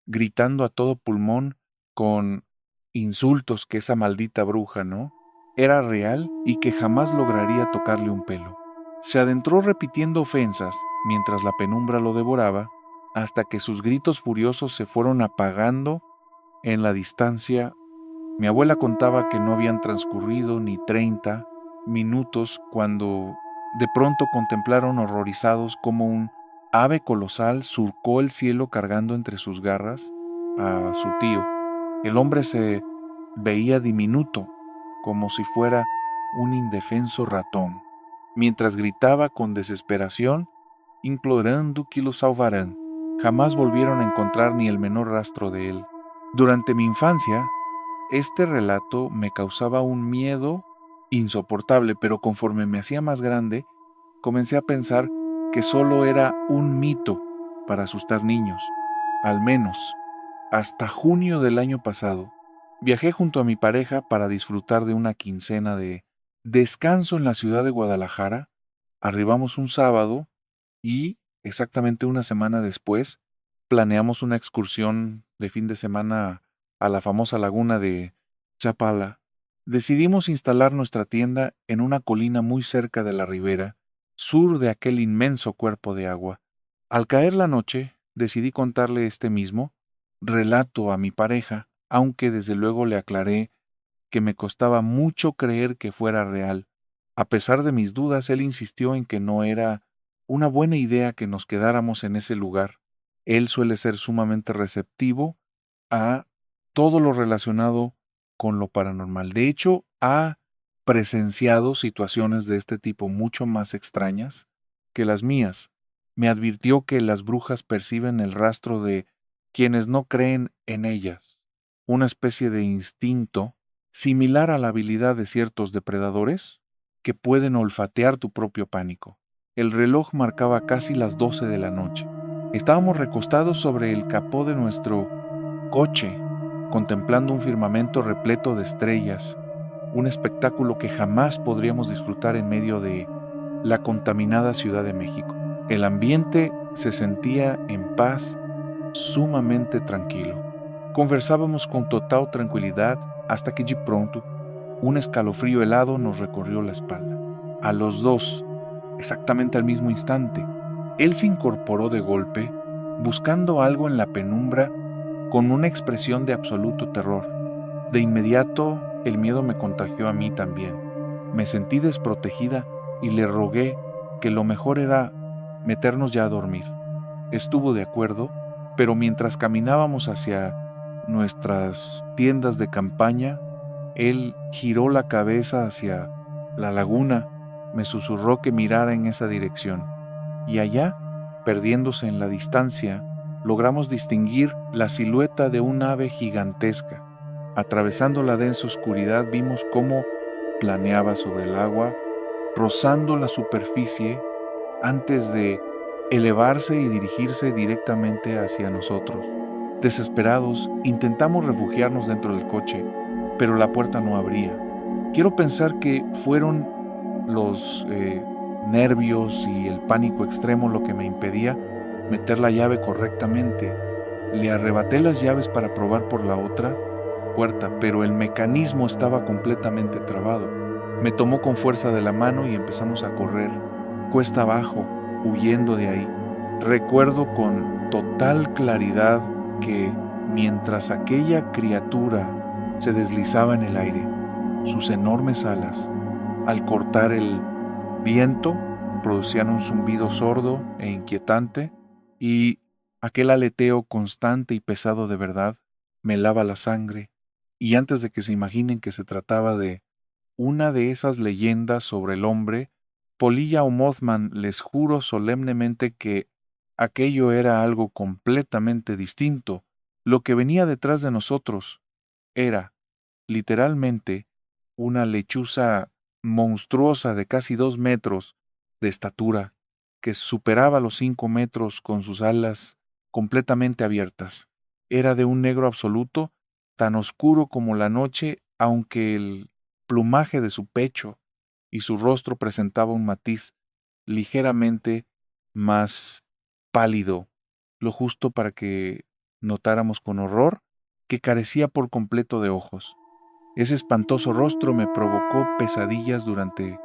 gritando a todo pulmón con insultos que esa maldita bruja, ¿no?, era real y que jamás lograría tocarle un pelo. Se adentró repitiendo ofensas mientras la penumbra lo devoraba, hasta que sus gritos furiosos se fueron apagando en la distancia. Mi abuela contaba que no habían transcurrido ni 30 minutos cuando de pronto contemplaron horrorizados cómo un ave colosal surcó el cielo cargando entre sus garras a su tío. El hombre se veía diminuto, como si fuera un indefenso ratón, mientras gritaba con desesperación, implorando que lo salvaran. Jamás volvieron a encontrar ni el menor rastro de él. Durante mi infancia, este relato me causaba un miedo insoportable, pero conforme me hacía más grande, comencé a pensar que solo era un mito para asustar niños. Al menos, hasta junio del año pasado, viajé junto a mi pareja para disfrutar de una quincena de descanso en la ciudad de Guadalajara. Arribamos un sábado y, exactamente una semana después, planeamos una excursión de fin de semana a la famosa laguna de Chapala. Decidimos instalar nuestra tienda en una colina muy cerca de la ribera, sur de aquel inmenso cuerpo de agua. Al caer la noche, decidí contarle este mismo relato a mi pareja, aunque desde luego le aclaré que me costaba mucho creer que fuera real. A pesar de mis dudas, él insistió en que no era una buena idea que nos quedáramos en ese lugar. Él suele ser sumamente receptivo a todo lo relacionado con lo paranormal. De hecho, ha presenciado situaciones de este tipo mucho más extrañas que las mías. Me advirtió que las brujas perciben el rastro de quienes no creen en ellas, una especie de instinto similar a la habilidad de ciertos depredadores que pueden olfatear tu propio pánico. El reloj marcaba casi las 12 de la noche. Estábamos recostados sobre el capó de nuestro coche, contemplando un firmamento repleto de estrellas, un espectáculo que jamás podríamos disfrutar en medio de la contaminada Ciudad de México. El ambiente se sentía en paz, sumamente tranquilo. Conversábamos con total tranquilidad hasta que de pronto un escalofrío helado nos recorrió la espalda. A los dos, exactamente al mismo instante, él se incorporó de golpe, buscando algo en la penumbra con una expresión de absoluto terror. De inmediato, el miedo me contagió a mí también. Me sentí desprotegida y le rogué que lo mejor era meternos ya a dormir. Estuvo de acuerdo, pero mientras caminábamos hacia nuestras tiendas de campaña, él giró la cabeza hacia la laguna, me susurró que mirara en esa dirección, y allá, perdiéndose en la distancia, logramos distinguir la silueta de un ave gigantesca. Atravesando la densa oscuridad vimos cómo planeaba sobre el agua, rozando la superficie antes de elevarse y dirigirse directamente hacia nosotros. Desesperados, intentamos refugiarnos dentro del coche, pero la puerta no abría. Quiero pensar que fueron los nervios y el pánico extremo lo que me impedía meter la llave correctamente. Le arrebaté las llaves para probar por la otra puerta, pero el mecanismo estaba completamente trabado. Me tomó con fuerza de la mano y empezamos a correr, cuesta abajo, huyendo de ahí. Recuerdo con total claridad que mientras aquella criatura se deslizaba en el aire, sus enormes alas, al cortar el viento, producían un zumbido sordo e inquietante, y aquel aleteo constante y pesado de verdad me helaba la sangre, y antes de que se imaginen que se trataba de una de esas leyendas sobre el hombre, polilla o Mothman, les juro solemnemente que aquello era algo completamente distinto. Lo que venía detrás de nosotros era, literalmente, una lechuza monstruosa de casi 2 metros de estatura, que superaba los 5 metros con sus alas completamente abiertas. Era de un negro absoluto, tan oscuro como la noche, aunque el plumaje de su pecho y su rostro presentaba un matiz ligeramente más pálido, lo justo para que notáramos con horror que carecía por completo de ojos. Ese espantoso rostro me provocó pesadillas durante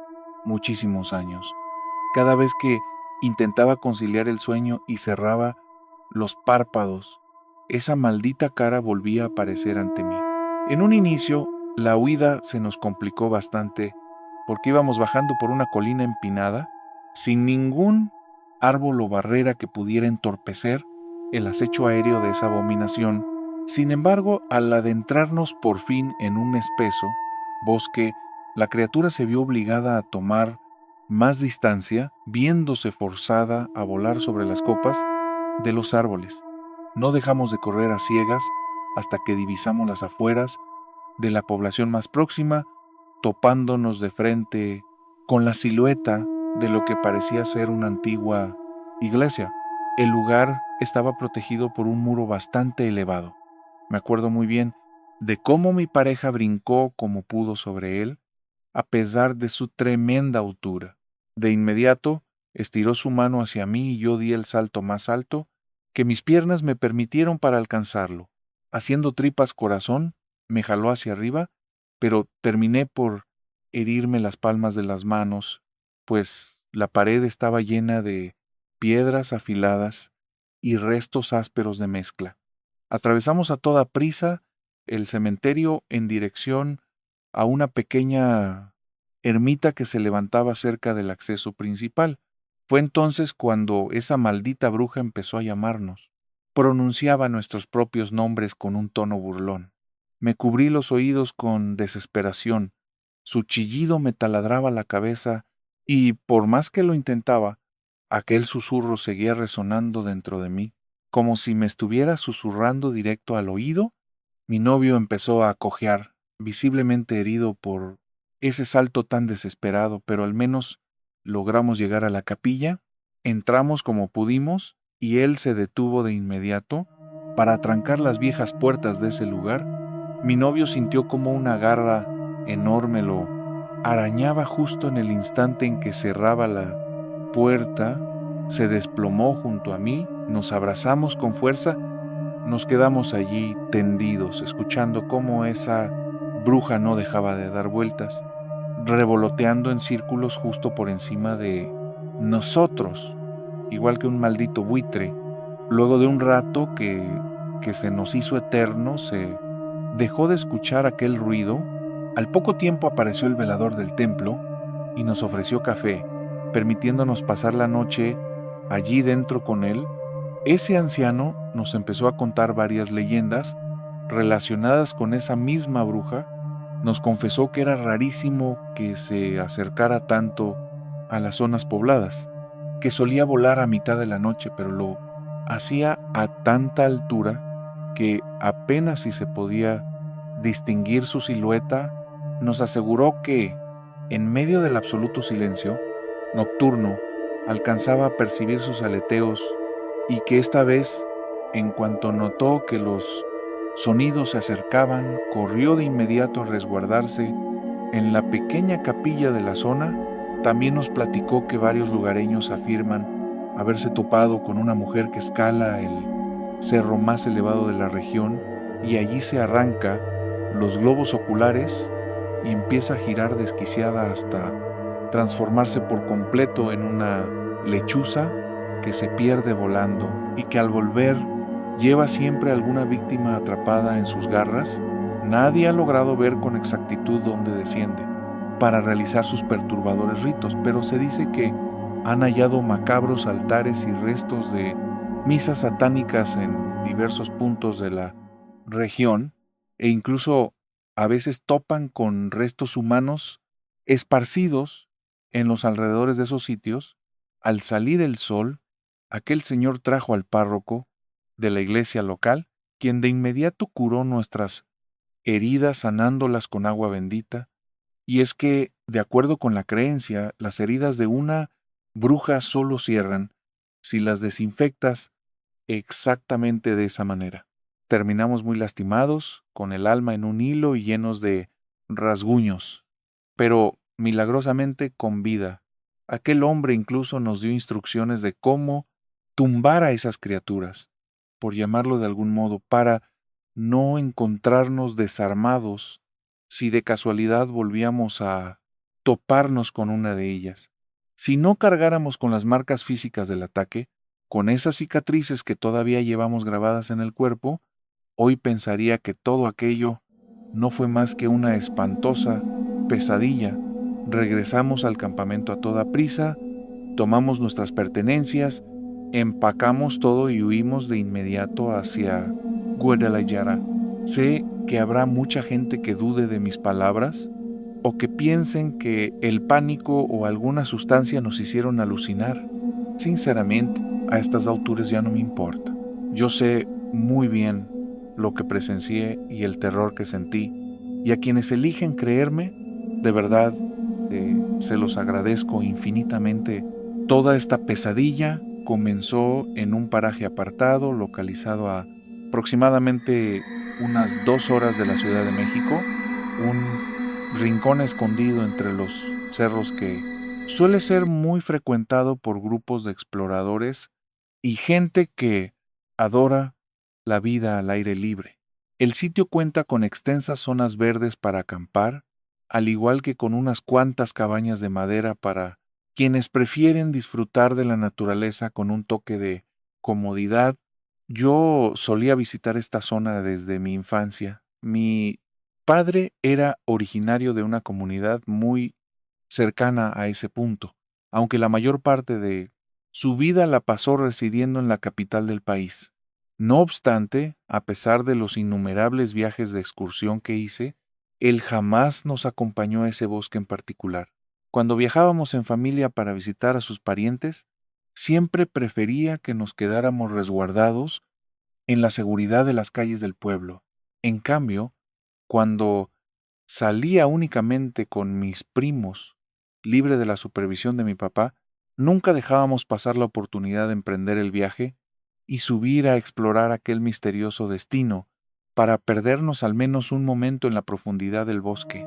muchísimos años. Cada vez que intentaba conciliar el sueño y cerraba los párpados, esa maldita cara volvía a aparecer ante mí. En un inicio, la huida se nos complicó bastante porque íbamos bajando por una colina empinada, sin ningún árbol o barrera que pudiera entorpecer el acecho aéreo de esa abominación Sin embargo, al adentrarnos por fin en un espeso bosque, la criatura se vio obligada a tomar más distancia, viéndose forzada a volar sobre las copas de los árboles. No dejamos de correr a ciegas hasta que divisamos las afueras de la población más próxima, topándonos de frente con la silueta de lo que parecía ser una antigua iglesia. El lugar estaba protegido por un muro bastante elevado. Me acuerdo muy bien de cómo mi pareja brincó como pudo sobre él, a pesar de su tremenda altura. De inmediato, estiró su mano hacia mí y yo di el salto más alto que mis piernas me permitieron para alcanzarlo. Haciendo tripas corazón, me jaló hacia arriba, pero terminé por herirme las palmas de las manos, pues la pared estaba llena de piedras afiladas y restos ásperos de mezcla. Atravesamos a toda prisa el cementerio en dirección a una pequeña ermita que se levantaba cerca del acceso principal. Fue entonces cuando esa maldita bruja empezó a llamarnos. Pronunciaba nuestros propios nombres con un tono burlón. Me cubrí los oídos con desesperación. Su chillido me taladraba la cabeza y, por más que lo intentaba, aquel susurro seguía resonando dentro de mí, como si me estuviera susurrando directo al oído. Mi novio empezó a cojear, visiblemente herido por ese salto tan desesperado, pero al menos logramos llegar a la capilla, entramos como pudimos y él se detuvo de inmediato para atrancar las viejas puertas de ese lugar. Mi novio sintió como una garra enorme lo arañaba justo en el instante en que cerraba la puerta, se desplomó junto a mí, nos abrazamos con fuerza, nos quedamos allí tendidos, escuchando cómo esa bruja no dejaba de dar vueltas, revoloteando en círculos justo por encima de nosotros, igual que un maldito buitre. Luego de un rato que se nos hizo eterno, se dejó de escuchar aquel ruido. Al poco tiempo apareció el velador del templo y nos ofreció café, permitiéndonos pasar la noche allí dentro con él. Ese anciano nos empezó a contar varias leyendas relacionadas con esa misma bruja. Nos confesó que era rarísimo que se acercara tanto a las zonas pobladas, que solía volar a mitad de la noche, pero lo hacía a tanta altura que apenas si se podía distinguir su silueta. Nos aseguró que, en medio del absoluto silencio nocturno, alcanzaba a percibir sus aleteos y que esta vez, en cuanto notó que los sonidos se acercaban, corrió de inmediato a resguardarse en la pequeña capilla de la zona. También nos platicó que varios lugareños afirman haberse topado con una mujer que escala el cerro más elevado de la región y allí se arranca los globos oculares y empieza a girar desquiciada hasta transformarse por completo en una lechuza que se pierde volando y que al volver lleva siempre alguna víctima atrapada en sus garras. Nadie ha logrado ver con exactitud dónde desciende para realizar sus perturbadores ritos, pero se dice que han hallado macabros altares y restos de misas satánicas en diversos puntos de la región e incluso a veces topan con restos humanos esparcidos en los alrededores de esos sitios. Al salir el sol, aquel señor trajo al párroco de la iglesia local, quien de inmediato curó nuestras heridas sanándolas con agua bendita. Y es que, de acuerdo con la creencia, las heridas de una bruja solo cierran si las desinfectas exactamente de esa manera. Terminamos muy lastimados, con el alma en un hilo y llenos de rasguños, pero milagrosamente con vida. Aquel hombre incluso nos dio instrucciones de cómo tumbar a esas criaturas, por llamarlo de algún modo, para no encontrarnos desarmados si de casualidad volvíamos a toparnos con una de ellas. Si no cargáramos con las marcas físicas del ataque, con esas cicatrices que todavía llevamos grabadas en el cuerpo, hoy pensaría que todo aquello no fue más que una espantosa pesadilla. Regresamos al campamento a toda prisa, tomamos nuestras pertenencias, empacamos todo y huimos de inmediato hacia Guadalajara. Sé que habrá mucha gente que dude de mis palabras o que piensen que el pánico o alguna sustancia nos hicieron alucinar. Sinceramente, a estas alturas ya no me importa. Yo sé muy bien lo que presencié y el terror que sentí, y a quienes eligen creerme, de verdad, se los agradezco infinitamente. Toda esta pesadilla comenzó en un paraje apartado, localizado a aproximadamente unas 2 horas de la Ciudad de México, un rincón escondido entre los cerros que suele ser muy frecuentado por grupos de exploradores y gente que adora la vida al aire libre. El sitio cuenta con extensas zonas verdes para acampar, al igual que con unas cuantas cabañas de madera para quienes prefieren disfrutar de la naturaleza con un toque de comodidad. Yo solía visitar esta zona desde mi infancia. Mi padre era originario de una comunidad muy cercana a ese punto, aunque la mayor parte de su vida la pasó residiendo en la capital del país. No obstante, a pesar de los innumerables viajes de excursión que hice, él jamás nos acompañó a ese bosque en particular. Cuando viajábamos en familia para visitar a sus parientes, siempre prefería que nos quedáramos resguardados en la seguridad de las calles del pueblo. En cambio, cuando salía únicamente con mis primos, libre de la supervisión de mi papá, nunca dejábamos pasar la oportunidad de emprender el viaje y subir a explorar aquel misterioso destino para perdernos al menos un momento en la profundidad del bosque.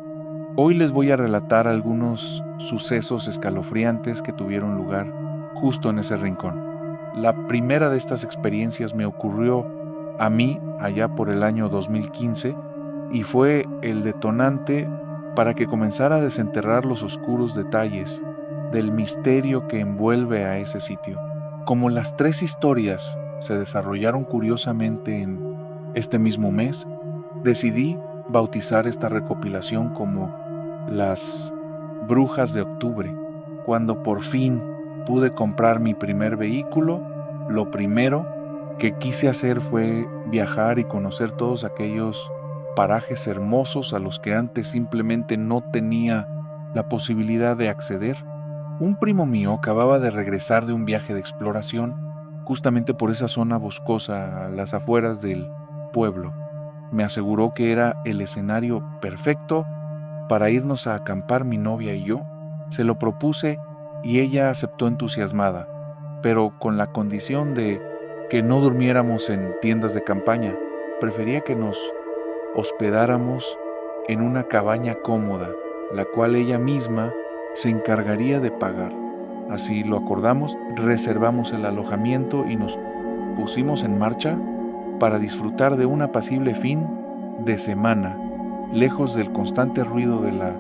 Hoy les voy a relatar algunos sucesos escalofriantes que tuvieron lugar justo en ese rincón. La primera de estas experiencias me ocurrió a mí allá por el año 2015 y fue el detonante para que comenzara a desenterrar los oscuros detalles del misterio que envuelve a ese sitio. Como las tres historias se desarrollaron curiosamente en este mismo mes, decidí bautizar esta recopilación como Las Brujas de Octubre. Cuando por fin pude comprar mi primer vehículo, lo primero que quise hacer fue viajar y conocer todos aquellos parajes hermosos a los que antes simplemente no tenía la posibilidad de acceder. Un primo mío acababa de regresar de un viaje de exploración justamente por esa zona boscosa a las afueras del pueblo. Me aseguró que era el escenario perfecto para irnos a acampar mi novia y yo. Se lo propuse y ella aceptó entusiasmada, pero con la condición de que no durmiéramos en tiendas de campaña. Prefería que nos hospedáramos en una cabaña cómoda, la cual ella misma se encargaría de pagar. Así lo acordamos, reservamos el alojamiento y nos pusimos en marcha para disfrutar de un apacible fin de semana, lejos del constante ruido de la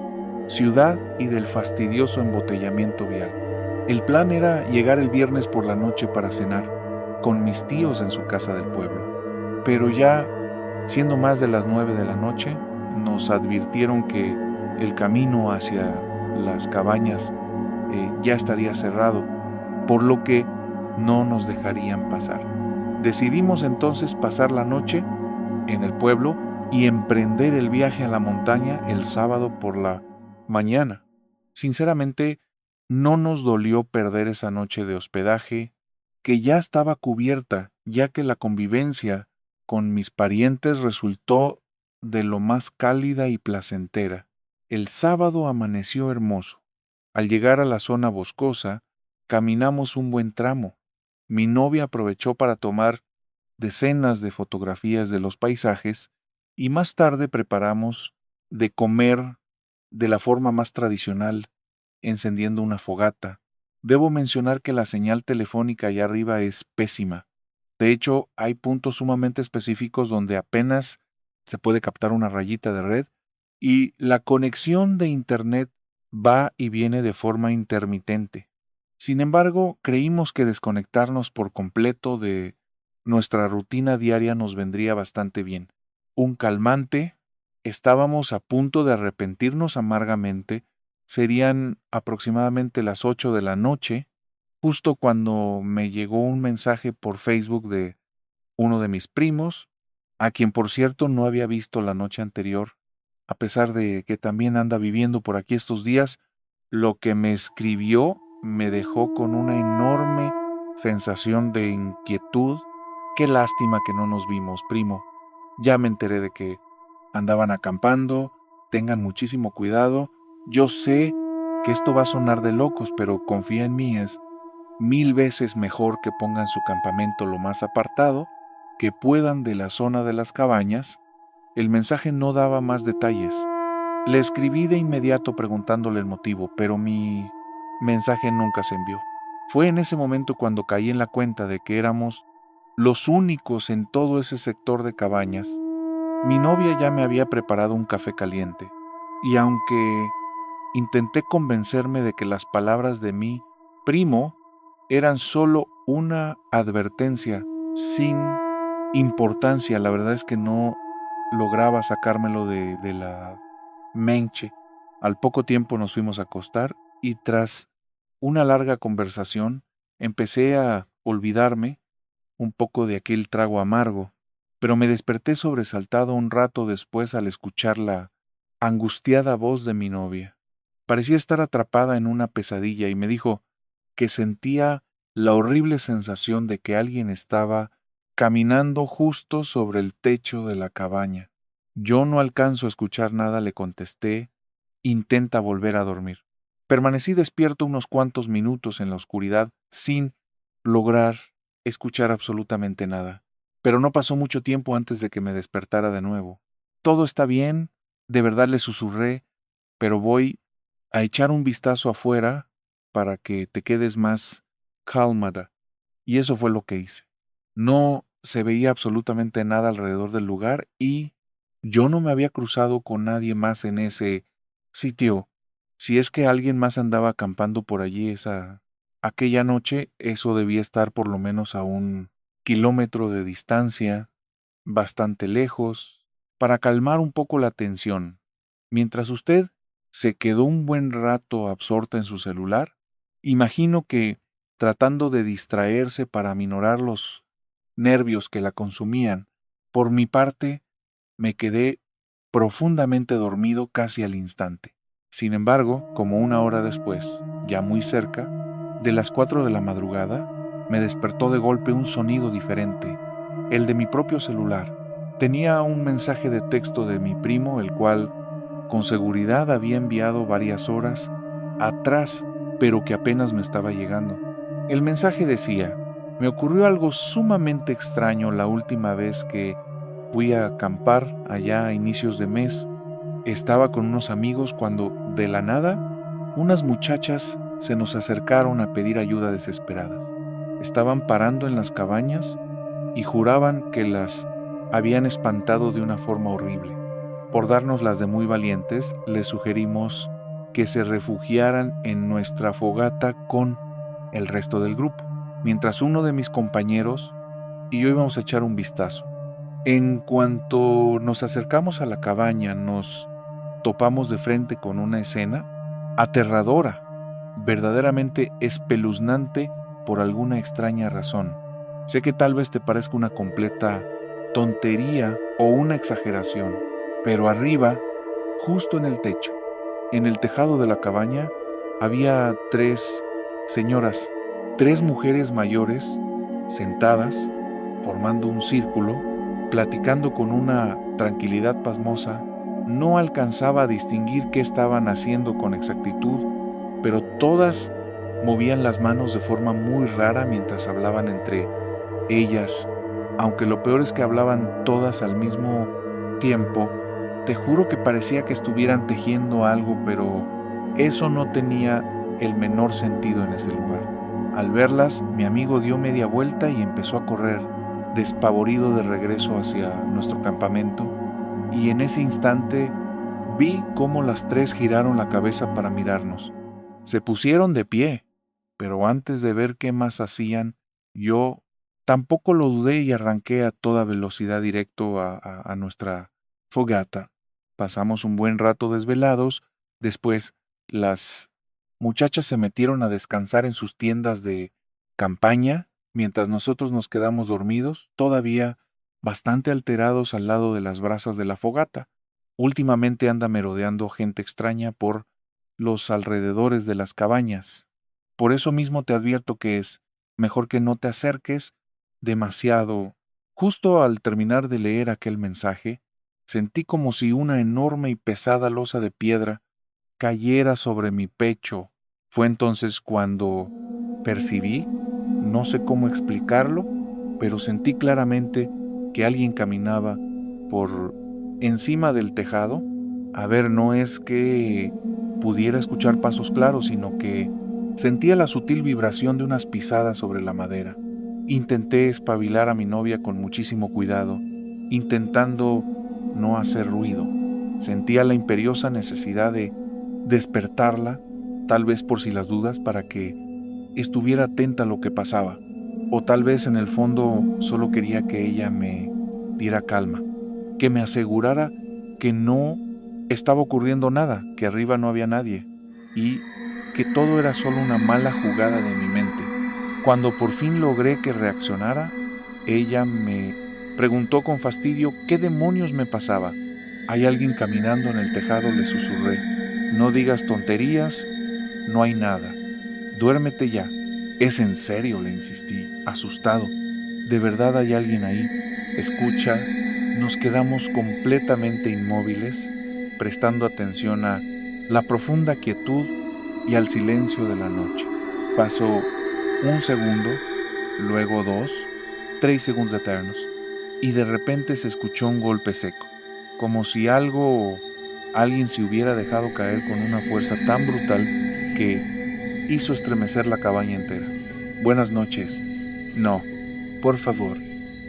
ciudad y del fastidioso embotellamiento vial. El plan era llegar el viernes por la noche para cenar con mis tíos en su casa del pueblo, pero ya siendo más de las 9 de la noche, nos advirtieron que el camino hacia las cabañas ya estaría cerrado, por lo que no nos dejarían pasar. Decidimos entonces pasar la noche en el pueblo y emprender el viaje a la montaña el sábado por la mañana. Sinceramente, no nos dolió perder esa noche de hospedaje, que ya estaba cubierta, ya que la convivencia con mis parientes resultó de lo más cálida y placentera. El sábado amaneció hermoso. Al llegar a la zona boscosa, caminamos un buen tramo. Mi novia aprovechó para tomar decenas de fotografías de los paisajes y más tarde preparamos de comer de la forma más tradicional, encendiendo una fogata. Debo mencionar que la señal telefónica allá arriba es pésima. De hecho, hay puntos sumamente específicos donde apenas se puede captar una rayita de red y la conexión de internet va y viene de forma intermitente. Sin embargo, creímos que desconectarnos por completo de nuestra rutina diaria nos vendría bastante bien. Un calmante, estábamos a punto de arrepentirnos amargamente, serían aproximadamente las 8 de la noche, justo cuando me llegó un mensaje por Facebook de uno de mis primos, a quien por cierto no había visto la noche anterior, a pesar de que también anda viviendo por aquí estos días. Lo que me escribió me dejó con una enorme sensación de inquietud. Qué lástima que no nos vimos, primo. Ya me enteré de que andaban acampando. Tengan muchísimo cuidado. Yo sé que esto va a sonar de locos, pero confía en mí, es 1000 veces mejor que pongan su campamento lo más apartado que puedan de la zona de las cabañas. El mensaje no daba más detalles. Le escribí de inmediato preguntándole el motivo, pero mi mensaje nunca se envió. Fue en ese momento cuando caí en la cuenta de que éramos los únicos en todo ese sector de cabañas. Mi novia ya me había preparado un café caliente, y aunque intenté convencerme de que las palabras de mi primo eran solo una advertencia sin importancia, la verdad es que no lograba sacármelo de la mente. Al poco tiempo nos fuimos a acostar y tras una larga conversación empecé a olvidarme un poco de aquel trago amargo, pero me desperté sobresaltado un rato después al escuchar la angustiada voz de mi novia. Parecía estar atrapada en una pesadilla y me dijo que sentía la horrible sensación de que alguien estaba caminando justo sobre el techo de la cabaña. Yo no alcanzo a escuchar nada, le contesté. Intenta volver a dormir. Permanecí despierto unos cuantos minutos en la oscuridad sin lograr escuchar absolutamente nada. Pero no pasó mucho tiempo antes de que me despertara de nuevo. Todo está bien, de verdad le susurré, pero voy a echar un vistazo afuera para que te quedes más calmada. Y eso fue lo que hice. No se veía absolutamente nada alrededor del lugar y yo no me había cruzado con nadie más en ese sitio. Si es que alguien más andaba acampando por allí aquella noche, eso debía estar por lo menos a 1 kilómetro de distancia, bastante lejos, para calmar un poco la tensión. Mientras usted se quedó un buen rato absorta en su celular, imagino que tratando de distraerse para aminorar los nervios que la consumían. Por mi parte, me quedé profundamente dormido casi al instante. Sin embargo, como 1 hora después, ya muy cerca, de las 4 de la madrugada, me despertó de golpe un sonido diferente, el de mi propio celular. Tenía un mensaje de texto de mi primo, el cual con seguridad había enviado varias horas atrás, pero que apenas me estaba llegando. El mensaje decía: me ocurrió algo sumamente extraño la última vez que fui a acampar allá a inicios de mes. Estaba con unos amigos cuando, de la nada, unas muchachas se nos acercaron a pedir ayuda desesperadas. Estaban parando en las cabañas y juraban que las habían espantado de una forma horrible. Por darnos las de muy valientes, les sugerimos que se refugiaran en nuestra fogata con el resto del grupo, mientras uno de mis compañeros y yo íbamos a echar un vistazo. En cuanto nos acercamos a la cabaña, nos topamos de frente con una escena aterradora, verdaderamente espeluznante por alguna extraña razón. Sé que tal vez te parezca una completa tontería o una exageración, pero arriba, justo en el techo, en el tejado de la cabaña, había 3 señoras, 3 mujeres mayores, sentadas, formando un círculo, platicando con una tranquilidad pasmosa. No alcanzaba a distinguir qué estaban haciendo con exactitud, pero todas movían las manos de forma muy rara mientras hablaban entre ellas, aunque lo peor es que hablaban todas al mismo tiempo. Te juro que parecía que estuvieran tejiendo algo, pero eso no tenía el menor sentido en ese lugar. Al verlas, mi amigo dio media vuelta y empezó a correr, despavorido de regreso hacia nuestro campamento, y en ese instante vi cómo las 3 giraron la cabeza para mirarnos. Se pusieron de pie, pero antes de ver qué más hacían, yo tampoco lo dudé y arranqué a toda velocidad directo a nuestra fogata. Pasamos un buen rato desvelados. Después, las muchachas se metieron a descansar en sus tiendas de campaña, mientras nosotros nos quedamos dormidos. Todavía bastante alterados al lado de las brasas de la fogata. Últimamente anda merodeando gente extraña por los alrededores de las cabañas. Por eso mismo te advierto que es mejor que no te acerques demasiado. Justo al terminar de leer aquel mensaje, sentí como si una enorme y pesada losa de piedra cayera sobre mi pecho. Fue entonces cuando percibí, no sé cómo explicarlo, pero sentí claramente que alguien caminaba por encima del tejado. A ver, no es que pudiera escuchar pasos claros, sino que sentía la sutil vibración de unas pisadas sobre la madera. Intenté espabilar a mi novia con muchísimo cuidado, intentando no hacer ruido. Sentía la imperiosa necesidad de despertarla, tal vez por si las dudas, para que estuviera atenta a lo que pasaba. O tal vez en el fondo solo quería que ella me diera calma, que me asegurara que no estaba ocurriendo nada, que arriba no había nadie y que todo era solo una mala jugada de mi mente. Cuando por fin logré que reaccionara, ella me preguntó con fastidio qué demonios me pasaba. Hay alguien caminando en el tejado, le susurré. No digas tonterías, no hay nada. Duérmete ya. Es en serio, le insistí, asustado. De verdad hay alguien ahí. Escucha. Nos quedamos completamente inmóviles, prestando atención a la profunda quietud y al silencio de la noche. Pasó un segundo, luego dos, 3 segundos eternos, y de repente se escuchó un golpe seco, como si alguien se hubiera dejado caer con una fuerza tan brutal que hizo estremecer la cabaña entera. Buenas noches. No, por favor,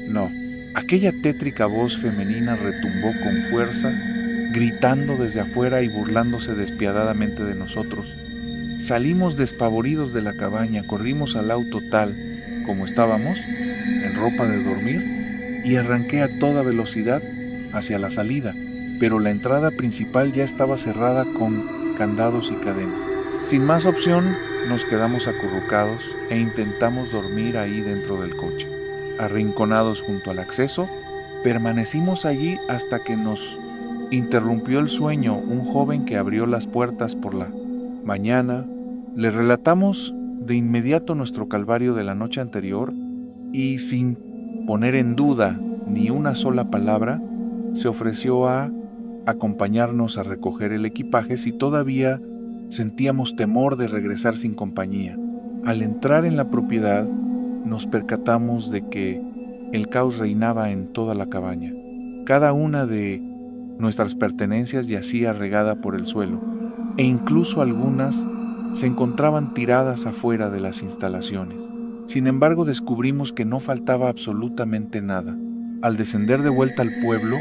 no. Aquella tétrica voz femenina retumbó con fuerza, gritando desde afuera y burlándose despiadadamente de nosotros. Salimos despavoridos de la cabaña, corrimos al auto tal como estábamos, en ropa de dormir, y arranqué a toda velocidad hacia la salida, pero la entrada principal ya estaba cerrada con candados y cadenas. Sin más opción, nos quedamos acurrucados e intentamos dormir ahí dentro del coche. Arrinconados junto al acceso, permanecimos allí hasta que nos interrumpió el sueño un joven que abrió las puertas por la mañana. Le relatamos de inmediato nuestro calvario de la noche anterior y sin poner en duda ni una sola palabra, se ofreció a acompañarnos a recoger el equipaje si todavía sentíamos temor de regresar sin compañía. Al entrar en la propiedad, nos percatamos de que el caos reinaba en toda la cabaña. Cada una de nuestras pertenencias yacía regada por el suelo, e incluso algunas se encontraban tiradas afuera de las instalaciones. Sin embargo, descubrimos que no faltaba absolutamente nada. Al descender de vuelta al pueblo,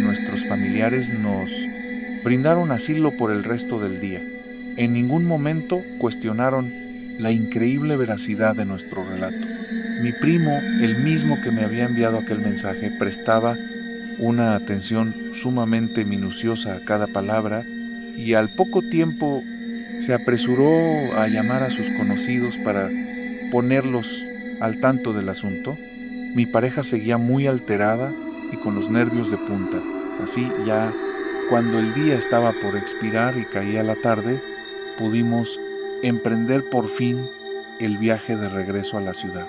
nuestros familiares nos brindaron asilo por el resto del día. En ningún momento cuestionaron la increíble veracidad de nuestro relato. Mi primo, el mismo que me había enviado aquel mensaje, prestaba una atención sumamente minuciosa a cada palabra y al poco tiempo se apresuró a llamar a sus conocidos para ponerlos al tanto del asunto. Mi pareja seguía muy alterada y con los nervios de punta. Así ya, cuando el día estaba por expirar y caía la tarde, pudimos emprender por fin el viaje de regreso a la ciudad.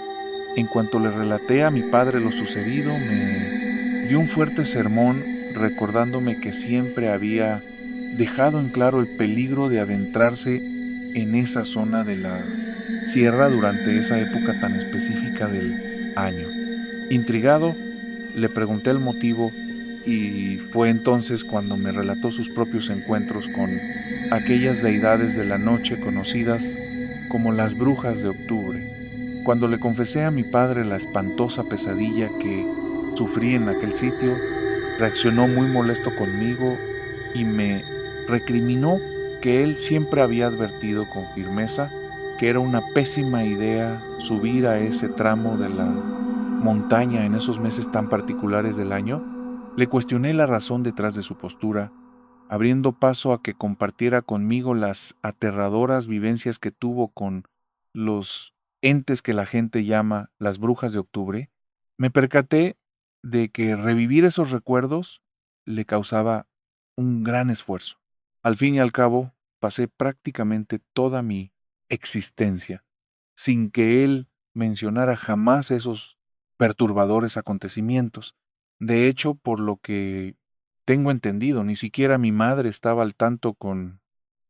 En cuanto le relaté a mi padre lo sucedido, me dio un fuerte sermón recordándome que siempre había dejado en claro el peligro de adentrarse en esa zona de la sierra durante esa época tan específica del año. Intrigado, le pregunté el motivo y fue entonces cuando me relató sus propios encuentros con aquellas deidades de la noche conocidas como las brujas de octubre. Cuando le confesé a mi padre la espantosa pesadilla que sufrí en aquel sitio, reaccionó muy molesto conmigo y me recriminó que él siempre había advertido con firmeza que era una pésima idea subir a ese tramo de la montaña en esos meses tan particulares del año. Le cuestioné la razón detrás de su postura, abriendo paso a que compartiera conmigo las aterradoras vivencias que tuvo con los entes que la gente llama las brujas de octubre. Me percaté de que revivir esos recuerdos le causaba un gran esfuerzo. Al fin y al cabo, pasé prácticamente toda mi existencia sin que él mencionara jamás esos perturbadores acontecimientos. De hecho, por lo que tengo entendido, ni siquiera mi madre estaba al tanto con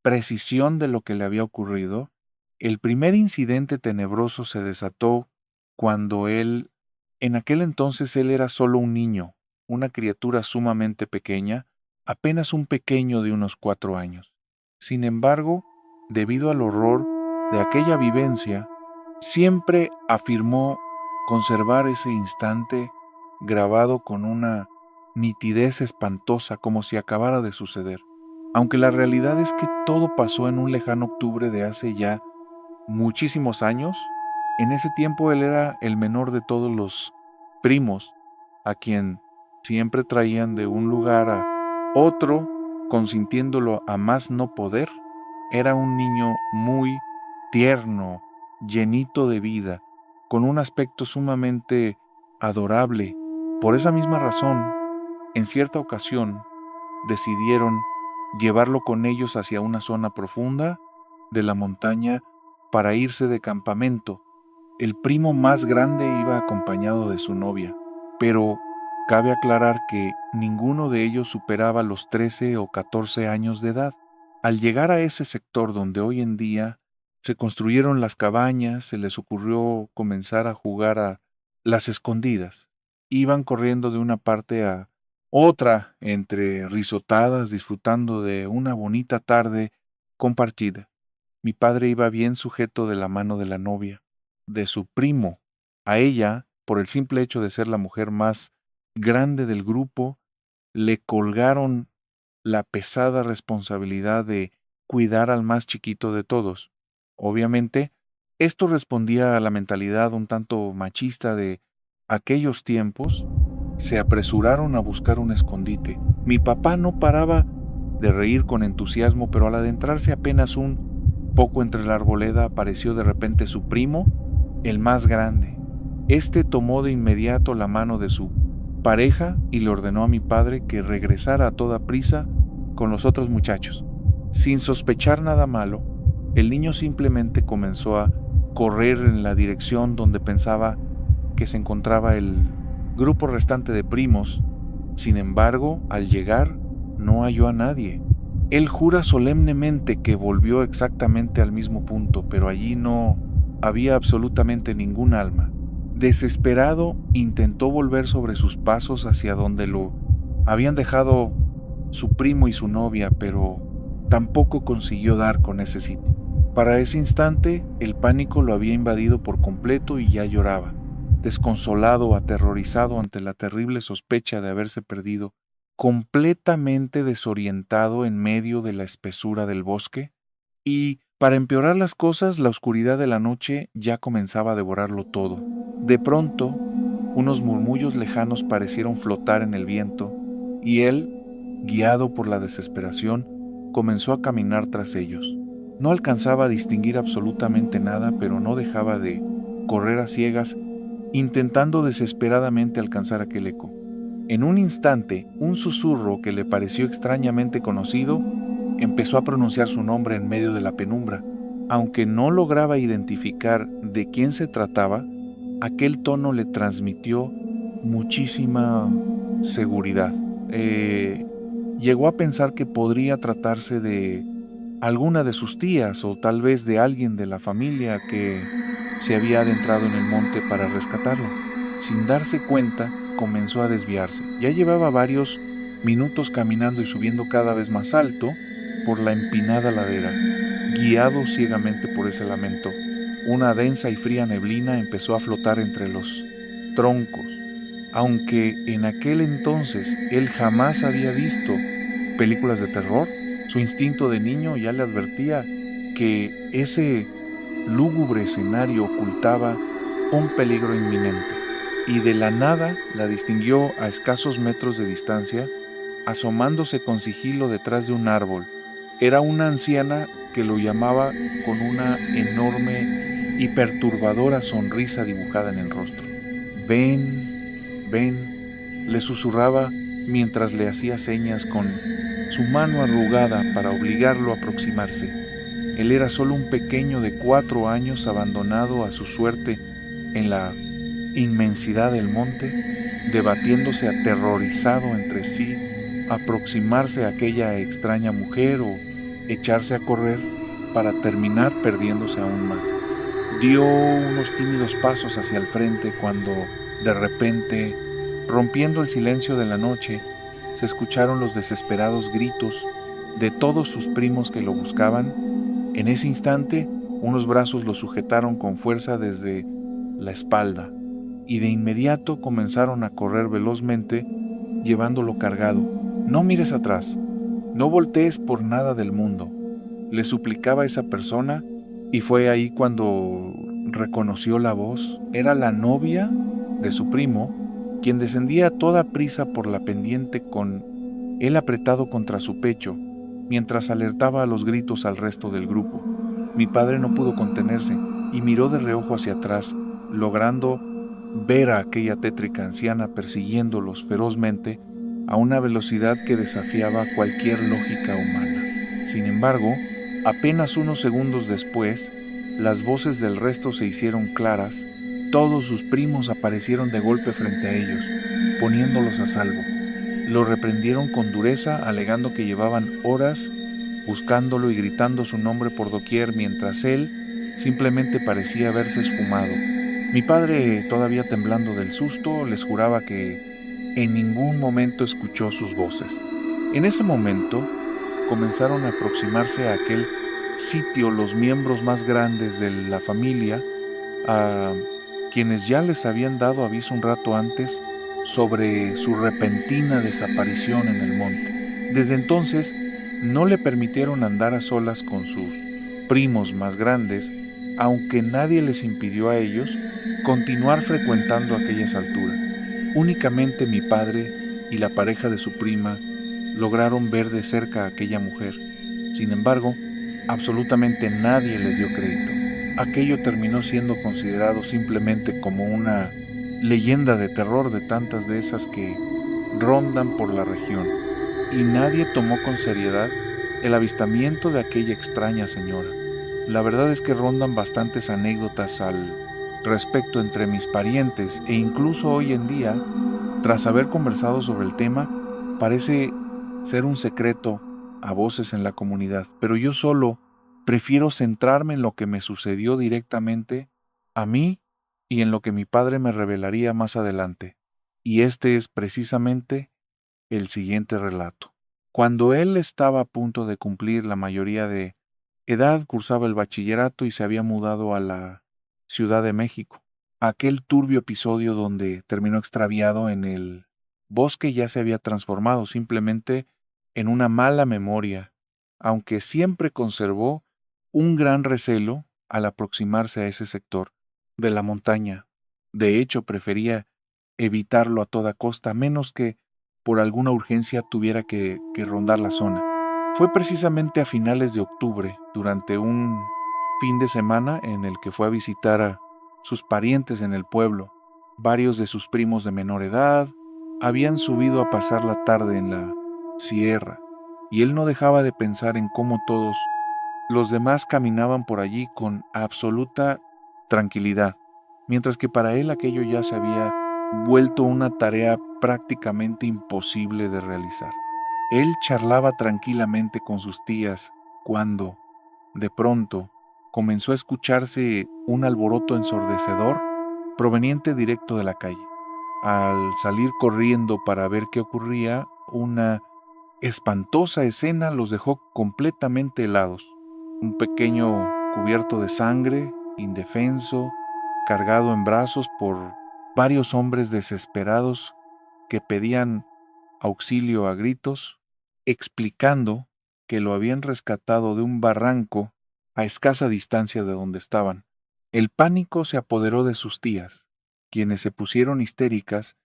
precisión de lo que le había ocurrido. El primer incidente tenebroso se desató cuando en aquel entonces él era solo un niño, una criatura sumamente pequeña, apenas un pequeño de unos 4 años. Sin embargo, debido al horror de aquella vivencia, siempre afirmó conservar ese instante grabado con una nitidez espantosa, como si acabara de suceder. Aunque la realidad es que todo pasó en un lejano octubre de hace ya muchísimos años. En ese tiempo él era el menor de todos los primos, a quien siempre traían de un lugar a otro, consintiéndolo a más no poder. Era un niño muy tierno, llenito de vida, con un aspecto sumamente adorable. Por esa misma razón, en cierta ocasión, decidieron llevarlo con ellos hacia una zona profunda de la montaña para irse de campamento. El primo más grande iba acompañado de su novia, pero cabe aclarar que ninguno de ellos superaba los 13 o 14 años de edad. Al llegar a ese sector donde hoy en día se construyeron las cabañas, se les ocurrió comenzar a jugar a las escondidas. Iban corriendo de una parte a otra entre risotadas, disfrutando de una bonita tarde compartida. Mi padre iba bien sujeto de la mano de la novia, de su primo. A ella, por el simple hecho de ser la mujer más grande del grupo, le colgaron la pesada responsabilidad de cuidar al más chiquito de todos. Obviamente, esto respondía a la mentalidad un tanto machista de aquellos tiempos. Se apresuraron a buscar un escondite. Mi papá no paraba de reír con entusiasmo, pero al adentrarse apenas un poco entre la arboleda apareció de repente su primo, el más grande. Este tomó de inmediato la mano de su pareja y le ordenó a mi padre que regresara a toda prisa con los otros muchachos. Sin sospechar nada malo, el niño simplemente comenzó a correr en la dirección donde pensaba que se encontraba el grupo restante de primos. Sin embargo, al llegar, no halló a nadie. Él jura solemnemente que volvió exactamente al mismo punto, pero allí no había absolutamente ningún alma. Desesperado, intentó volver sobre sus pasos hacia donde lo habían dejado su primo y su novia, pero tampoco consiguió dar con ese sitio. Para ese instante, el pánico lo había invadido por completo y ya lloraba, desconsolado, aterrorizado ante la terrible sospecha de haberse perdido, completamente desorientado en medio de la espesura del bosque. Y, para empeorar las cosas, la oscuridad de la noche ya comenzaba a devorarlo todo. De pronto, unos murmullos lejanos parecieron flotar en el viento, y él, guiado por la desesperación, comenzó a caminar tras ellos. No alcanzaba a distinguir absolutamente nada, pero no dejaba de correr a ciegas, intentando desesperadamente alcanzar aquel eco. En un instante, un susurro que le pareció extrañamente conocido empezó a pronunciar su nombre en medio de la penumbra. Aunque no lograba identificar de quién se trataba, aquel tono le transmitió muchísima seguridad. Llegó a pensar que podría tratarse de alguna de sus tías o tal vez de alguien de la familia que se había adentrado en el monte para rescatarlo. Sin darse cuenta, comenzó a desviarse. Ya llevaba varios minutos caminando y subiendo cada vez más alto por la empinada ladera. Guiado ciegamente por ese lamento, una densa y fría neblina empezó a flotar entre los troncos. Aunque en aquel entonces él jamás había visto películas de terror, su instinto de niño ya le advertía que ese lúgubre escenario ocultaba un peligro inminente, y de la nada la distinguió a escasos metros de distancia, asomándose con sigilo detrás de un árbol. Era una anciana que lo llamaba con una enorme y perturbadora sonrisa dibujada en el rostro. Ven, ven, le susurraba mientras le hacía señas con su mano arrugada para obligarlo a aproximarse. Él era solo un pequeño de 4 años abandonado a su suerte en la inmensidad del monte, debatiéndose aterrorizado entre sí, aproximarse a aquella extraña mujer o echarse a correr para terminar perdiéndose aún más. Dio unos tímidos pasos hacia el frente cuando, de repente, rompiendo el silencio de la noche, se escucharon los desesperados gritos de todos sus primos que lo buscaban. En ese instante, unos brazos lo sujetaron con fuerza desde la espalda y de inmediato comenzaron a correr velozmente, llevándolo cargado. No mires atrás, no voltees por nada del mundo, le suplicaba esa persona, y fue ahí cuando reconoció la voz. Era la novia de su primo, quien descendía a toda prisa por la pendiente con él apretado contra su pecho, mientras alertaba a los gritos al resto del grupo. Mi padre no pudo contenerse y miró de reojo hacia atrás, logrando ver a aquella tétrica anciana persiguiéndolos ferozmente a una velocidad que desafiaba cualquier lógica humana. Sin embargo, apenas unos segundos después, las voces del resto se hicieron claras. Todos sus primos aparecieron de golpe frente a ellos, poniéndolos a salvo. Lo reprendieron con dureza, alegando que llevaban horas buscándolo y gritando su nombre por doquier, mientras él simplemente parecía haberse esfumado. Mi padre, todavía temblando del susto, les juraba que en ningún momento escuchó sus voces. En ese momento comenzaron a aproximarse a aquel sitio los miembros más grandes de la familia, a quienes ya les habían dado aviso un rato antes sobre su repentina desaparición en el monte. Desde entonces no le permitieron andar a solas con sus primos más grandes, aunque nadie les impidió a ellos continuar frecuentando aquellas alturas. Únicamente mi padre y la pareja de su prima lograron ver de cerca a aquella mujer. Sin embargo, absolutamente nadie les dio crédito. Aquello terminó siendo considerado simplemente como una leyenda de terror de tantas de esas que rondan por la región, y nadie tomó con seriedad el avistamiento de aquella extraña señora. La verdad es que rondan bastantes anécdotas al respecto entre mis parientes, e incluso hoy en día, tras haber conversado sobre el tema, parece ser un secreto a voces en la comunidad, pero yo solo prefiero centrarme en lo que me sucedió directamente a mí y en lo que mi padre me revelaría más adelante. Y este es precisamente el siguiente relato. Cuando él estaba a punto de cumplir la mayoría de edad, cursaba el bachillerato y se había mudado a la Ciudad de México. Aquel turbio episodio donde terminó extraviado en el bosque ya se había transformado simplemente en una mala memoria, aunque siempre conservó un gran recelo al aproximarse a ese sector de la montaña. De hecho, prefería evitarlo a toda costa, menos que por alguna urgencia tuviera que rondar la zona. Fue precisamente a finales de octubre, durante un fin de semana en el que fue a visitar a sus parientes en el pueblo. Varios de sus primos de menor edad habían subido a pasar la tarde en la sierra, y él no dejaba de pensar en cómo todos los demás caminaban por allí con absoluta tranquilidad, mientras que para él aquello ya se había vuelto una tarea prácticamente imposible de realizar. Él charlaba tranquilamente con sus tías cuando, de pronto, comenzó a escucharse un alboroto ensordecedor proveniente directo de la calle. Al salir corriendo para ver qué ocurría, una espantosa escena los dejó completamente helados. Un pequeño cubierto de sangre, indefenso, cargado en brazos por varios hombres desesperados que pedían auxilio a gritos, explicando que lo habían rescatado de un barranco a escasa distancia de donde estaban. El pánico se apoderó de sus tías, quienes se pusieron histéricas,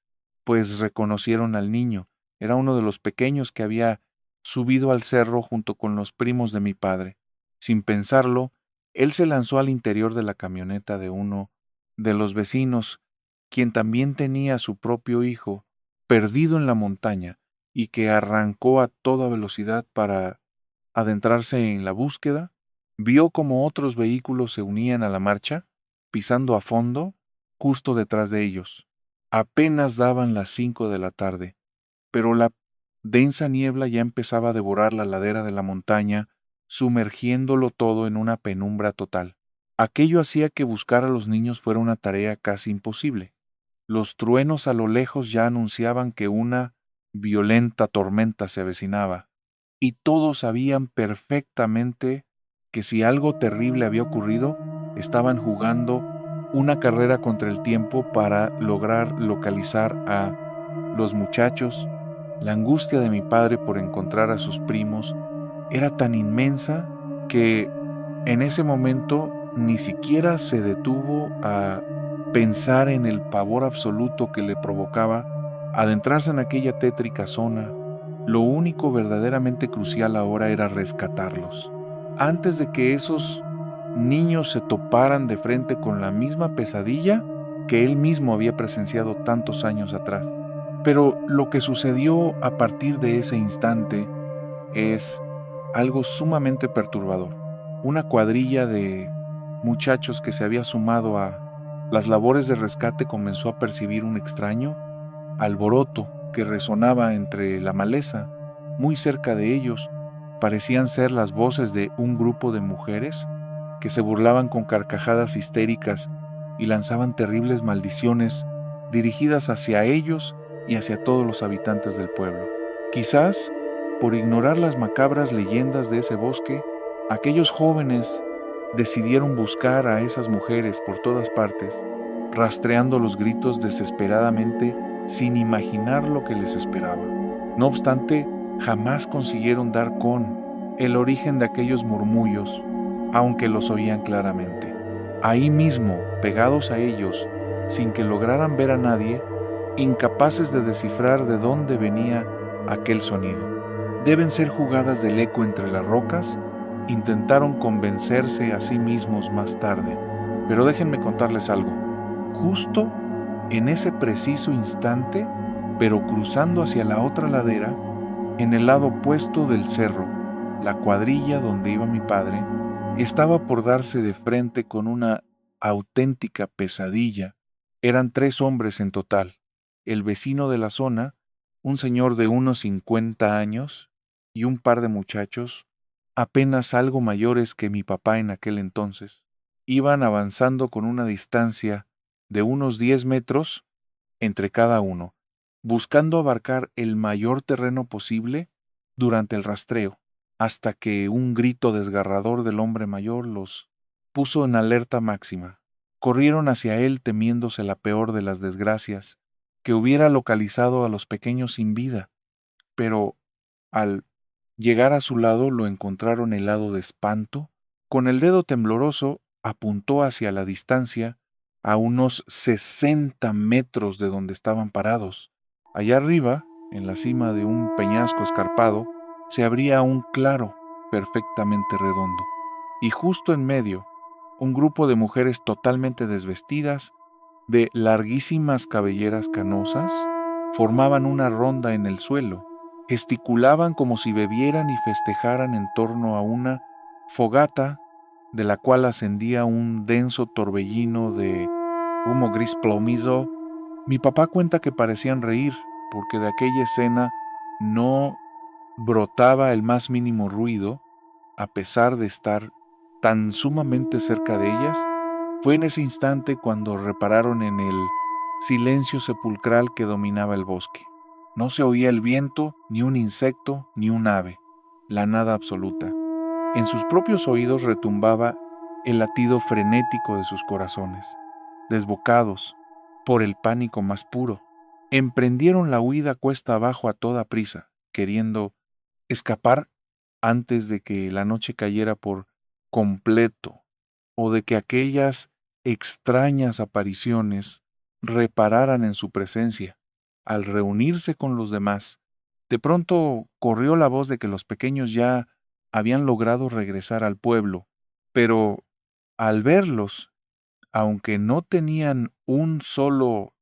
pues reconocieron al niño. Era uno de los pequeños que había subido al cerro junto con los primos de mi padre. Sin pensarlo, él se lanzó al interior de la camioneta de uno de los vecinos, quien también tenía a su propio hijo perdido en la montaña y que arrancó a toda velocidad para adentrarse en la búsqueda, vio como otros vehículos se unían a la marcha, pisando a fondo, justo detrás de ellos. Apenas daban las 5 de la tarde, pero la densa niebla ya empezaba a devorar la ladera de la montaña, sumergiéndolo todo en una penumbra total. Aquello hacía que buscar a los niños fuera una tarea casi imposible. Los truenos a lo lejos ya anunciaban que una violenta tormenta se avecinaba, y todos sabían perfectamente que si algo terrible había ocurrido, estaban jugando una carrera contra el tiempo para lograr localizar a los muchachos. La angustia de mi padre por encontrar a sus primos era tan inmensa que en ese momento ni siquiera se detuvo a pensar en el pavor absoluto que le provocaba adentrarse en aquella tétrica zona. Lo único verdaderamente crucial ahora era rescatarlos, antes de que esos niños se toparan de frente con la misma pesadilla que él mismo había presenciado tantos años atrás. Pero lo que sucedió a partir de ese instante es algo sumamente perturbador. Una cuadrilla de muchachos que se había sumado a las labores de rescate comenzó a percibir un extraño alboroto que resonaba entre la maleza. Muy cerca de ellos parecían ser las voces de un grupo de mujeres que se burlaban con carcajadas histéricas y lanzaban terribles maldiciones dirigidas hacia ellos y hacia todos los habitantes del pueblo. Quizás, por ignorar las macabras leyendas de ese bosque, aquellos jóvenes decidieron buscar a esas mujeres por todas partes, rastreando los gritos desesperadamente sin imaginar lo que les esperaba. No obstante, jamás consiguieron dar con el origen de aquellos murmullos, aunque los oían claramente. Ahí mismo, pegados a ellos, sin que lograran ver a nadie, incapaces de descifrar de dónde venía aquel sonido. Deben ser jugadas del eco entre las rocas, intentaron convencerse a sí mismos más tarde. Pero déjenme contarles algo. Justo en ese preciso instante, pero cruzando hacia la otra ladera, en el lado opuesto del cerro, la cuadrilla donde iba mi padre estaba por darse de frente con una auténtica pesadilla. Eran 3 hombres en total: el vecino de la zona, un señor de unos 50 años, y un par de muchachos, apenas algo mayores que mi papá en aquel entonces. Iban avanzando con una distancia de unos 10 metros entre cada uno, buscando abarcar el mayor terreno posible durante el rastreo, hasta que un grito desgarrador del hombre mayor los puso en alerta máxima. Corrieron hacia él temiéndose la peor de las desgracias, que hubiera localizado a los pequeños sin vida, pero al llegar a su lado lo encontraron helado de espanto. Con el dedo tembloroso apuntó hacia la distancia, a unos 60 metros de donde estaban parados. Allá arriba, en la cima de un peñasco escarpado, se abría un claro perfectamente redondo, y justo en medio, un grupo de mujeres totalmente desvestidas, de larguísimas cabelleras canosas, formaban una ronda en el suelo, gesticulaban como si bebieran y festejaran en torno a una fogata de la cual ascendía un denso torbellino de humo gris plomizo. Mi papá cuenta que parecían reír, porque de aquella escena no brotaba el más mínimo ruido, a pesar de estar tan sumamente cerca de ellas. Fue en ese instante cuando repararon en el silencio sepulcral que dominaba el bosque. No se oía el viento, ni un insecto, ni un ave, la nada absoluta. En sus propios oídos retumbaba el latido frenético de sus corazones. Desbocados por el pánico más puro, emprendieron la huida cuesta abajo a toda prisa, queriendo escapar antes de que la noche cayera por completo o de que aquellas extrañas apariciones repararan en su presencia. Al reunirse con los demás, de pronto corrió la voz de que los pequeños ya habían logrado regresar al pueblo, pero al verlos, aunque no tenían un solo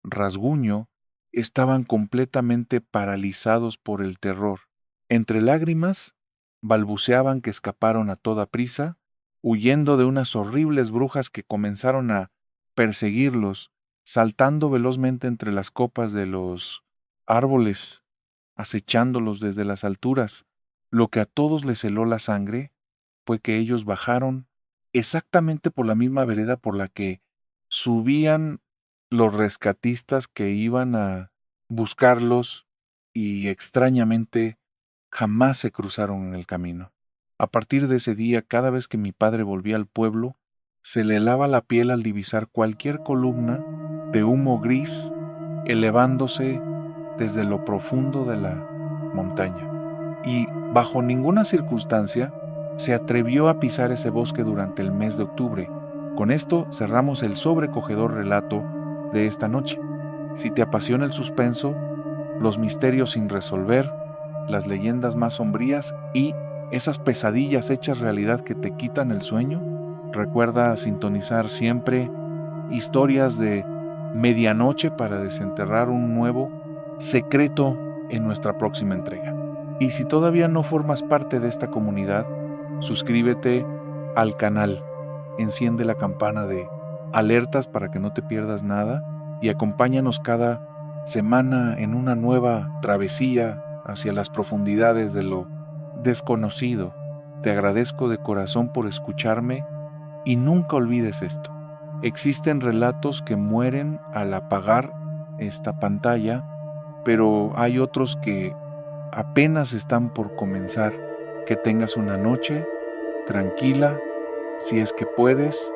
rasguño, estaban completamente paralizados por el terror. Entre lágrimas, balbuceaban que escaparon a toda prisa, huyendo de unas horribles brujas que comenzaron a perseguirlos, saltando velozmente entre las copas de los árboles, acechándolos desde las alturas. Lo que a todos les heló la sangre fue que ellos bajaron exactamente por la misma vereda por la que subían los rescatistas que iban a buscarlos y extrañamente jamás se cruzaron en el camino. A partir de ese día, cada vez que mi padre volvía al pueblo, se le helaba la piel al divisar cualquier columna de humo gris elevándose desde lo profundo de la montaña. Y bajo ninguna circunstancia se atrevió a pisar ese bosque durante el mes de octubre. Con esto cerramos el sobrecogedor relato de esta noche. Si te apasiona el suspenso, los misterios sin resolver, las leyendas más sombrías y esas pesadillas hechas realidad que te quitan el sueño, recuerda sintonizar siempre historias de medianoche para desenterrar un nuevo secreto en nuestra próxima entrega. Y si todavía no formas parte de esta comunidad, suscríbete al canal, enciende la campana de alertas para que no te pierdas nada y acompáñanos cada semana en una nueva travesía hacia las profundidades de lo desconocido. Te agradezco de corazón por escucharme y nunca olvides esto. Existen relatos que mueren al apagar esta pantalla, pero hay otros que apenas están por comenzar. Que tengas una noche tranquila, si es que puedes,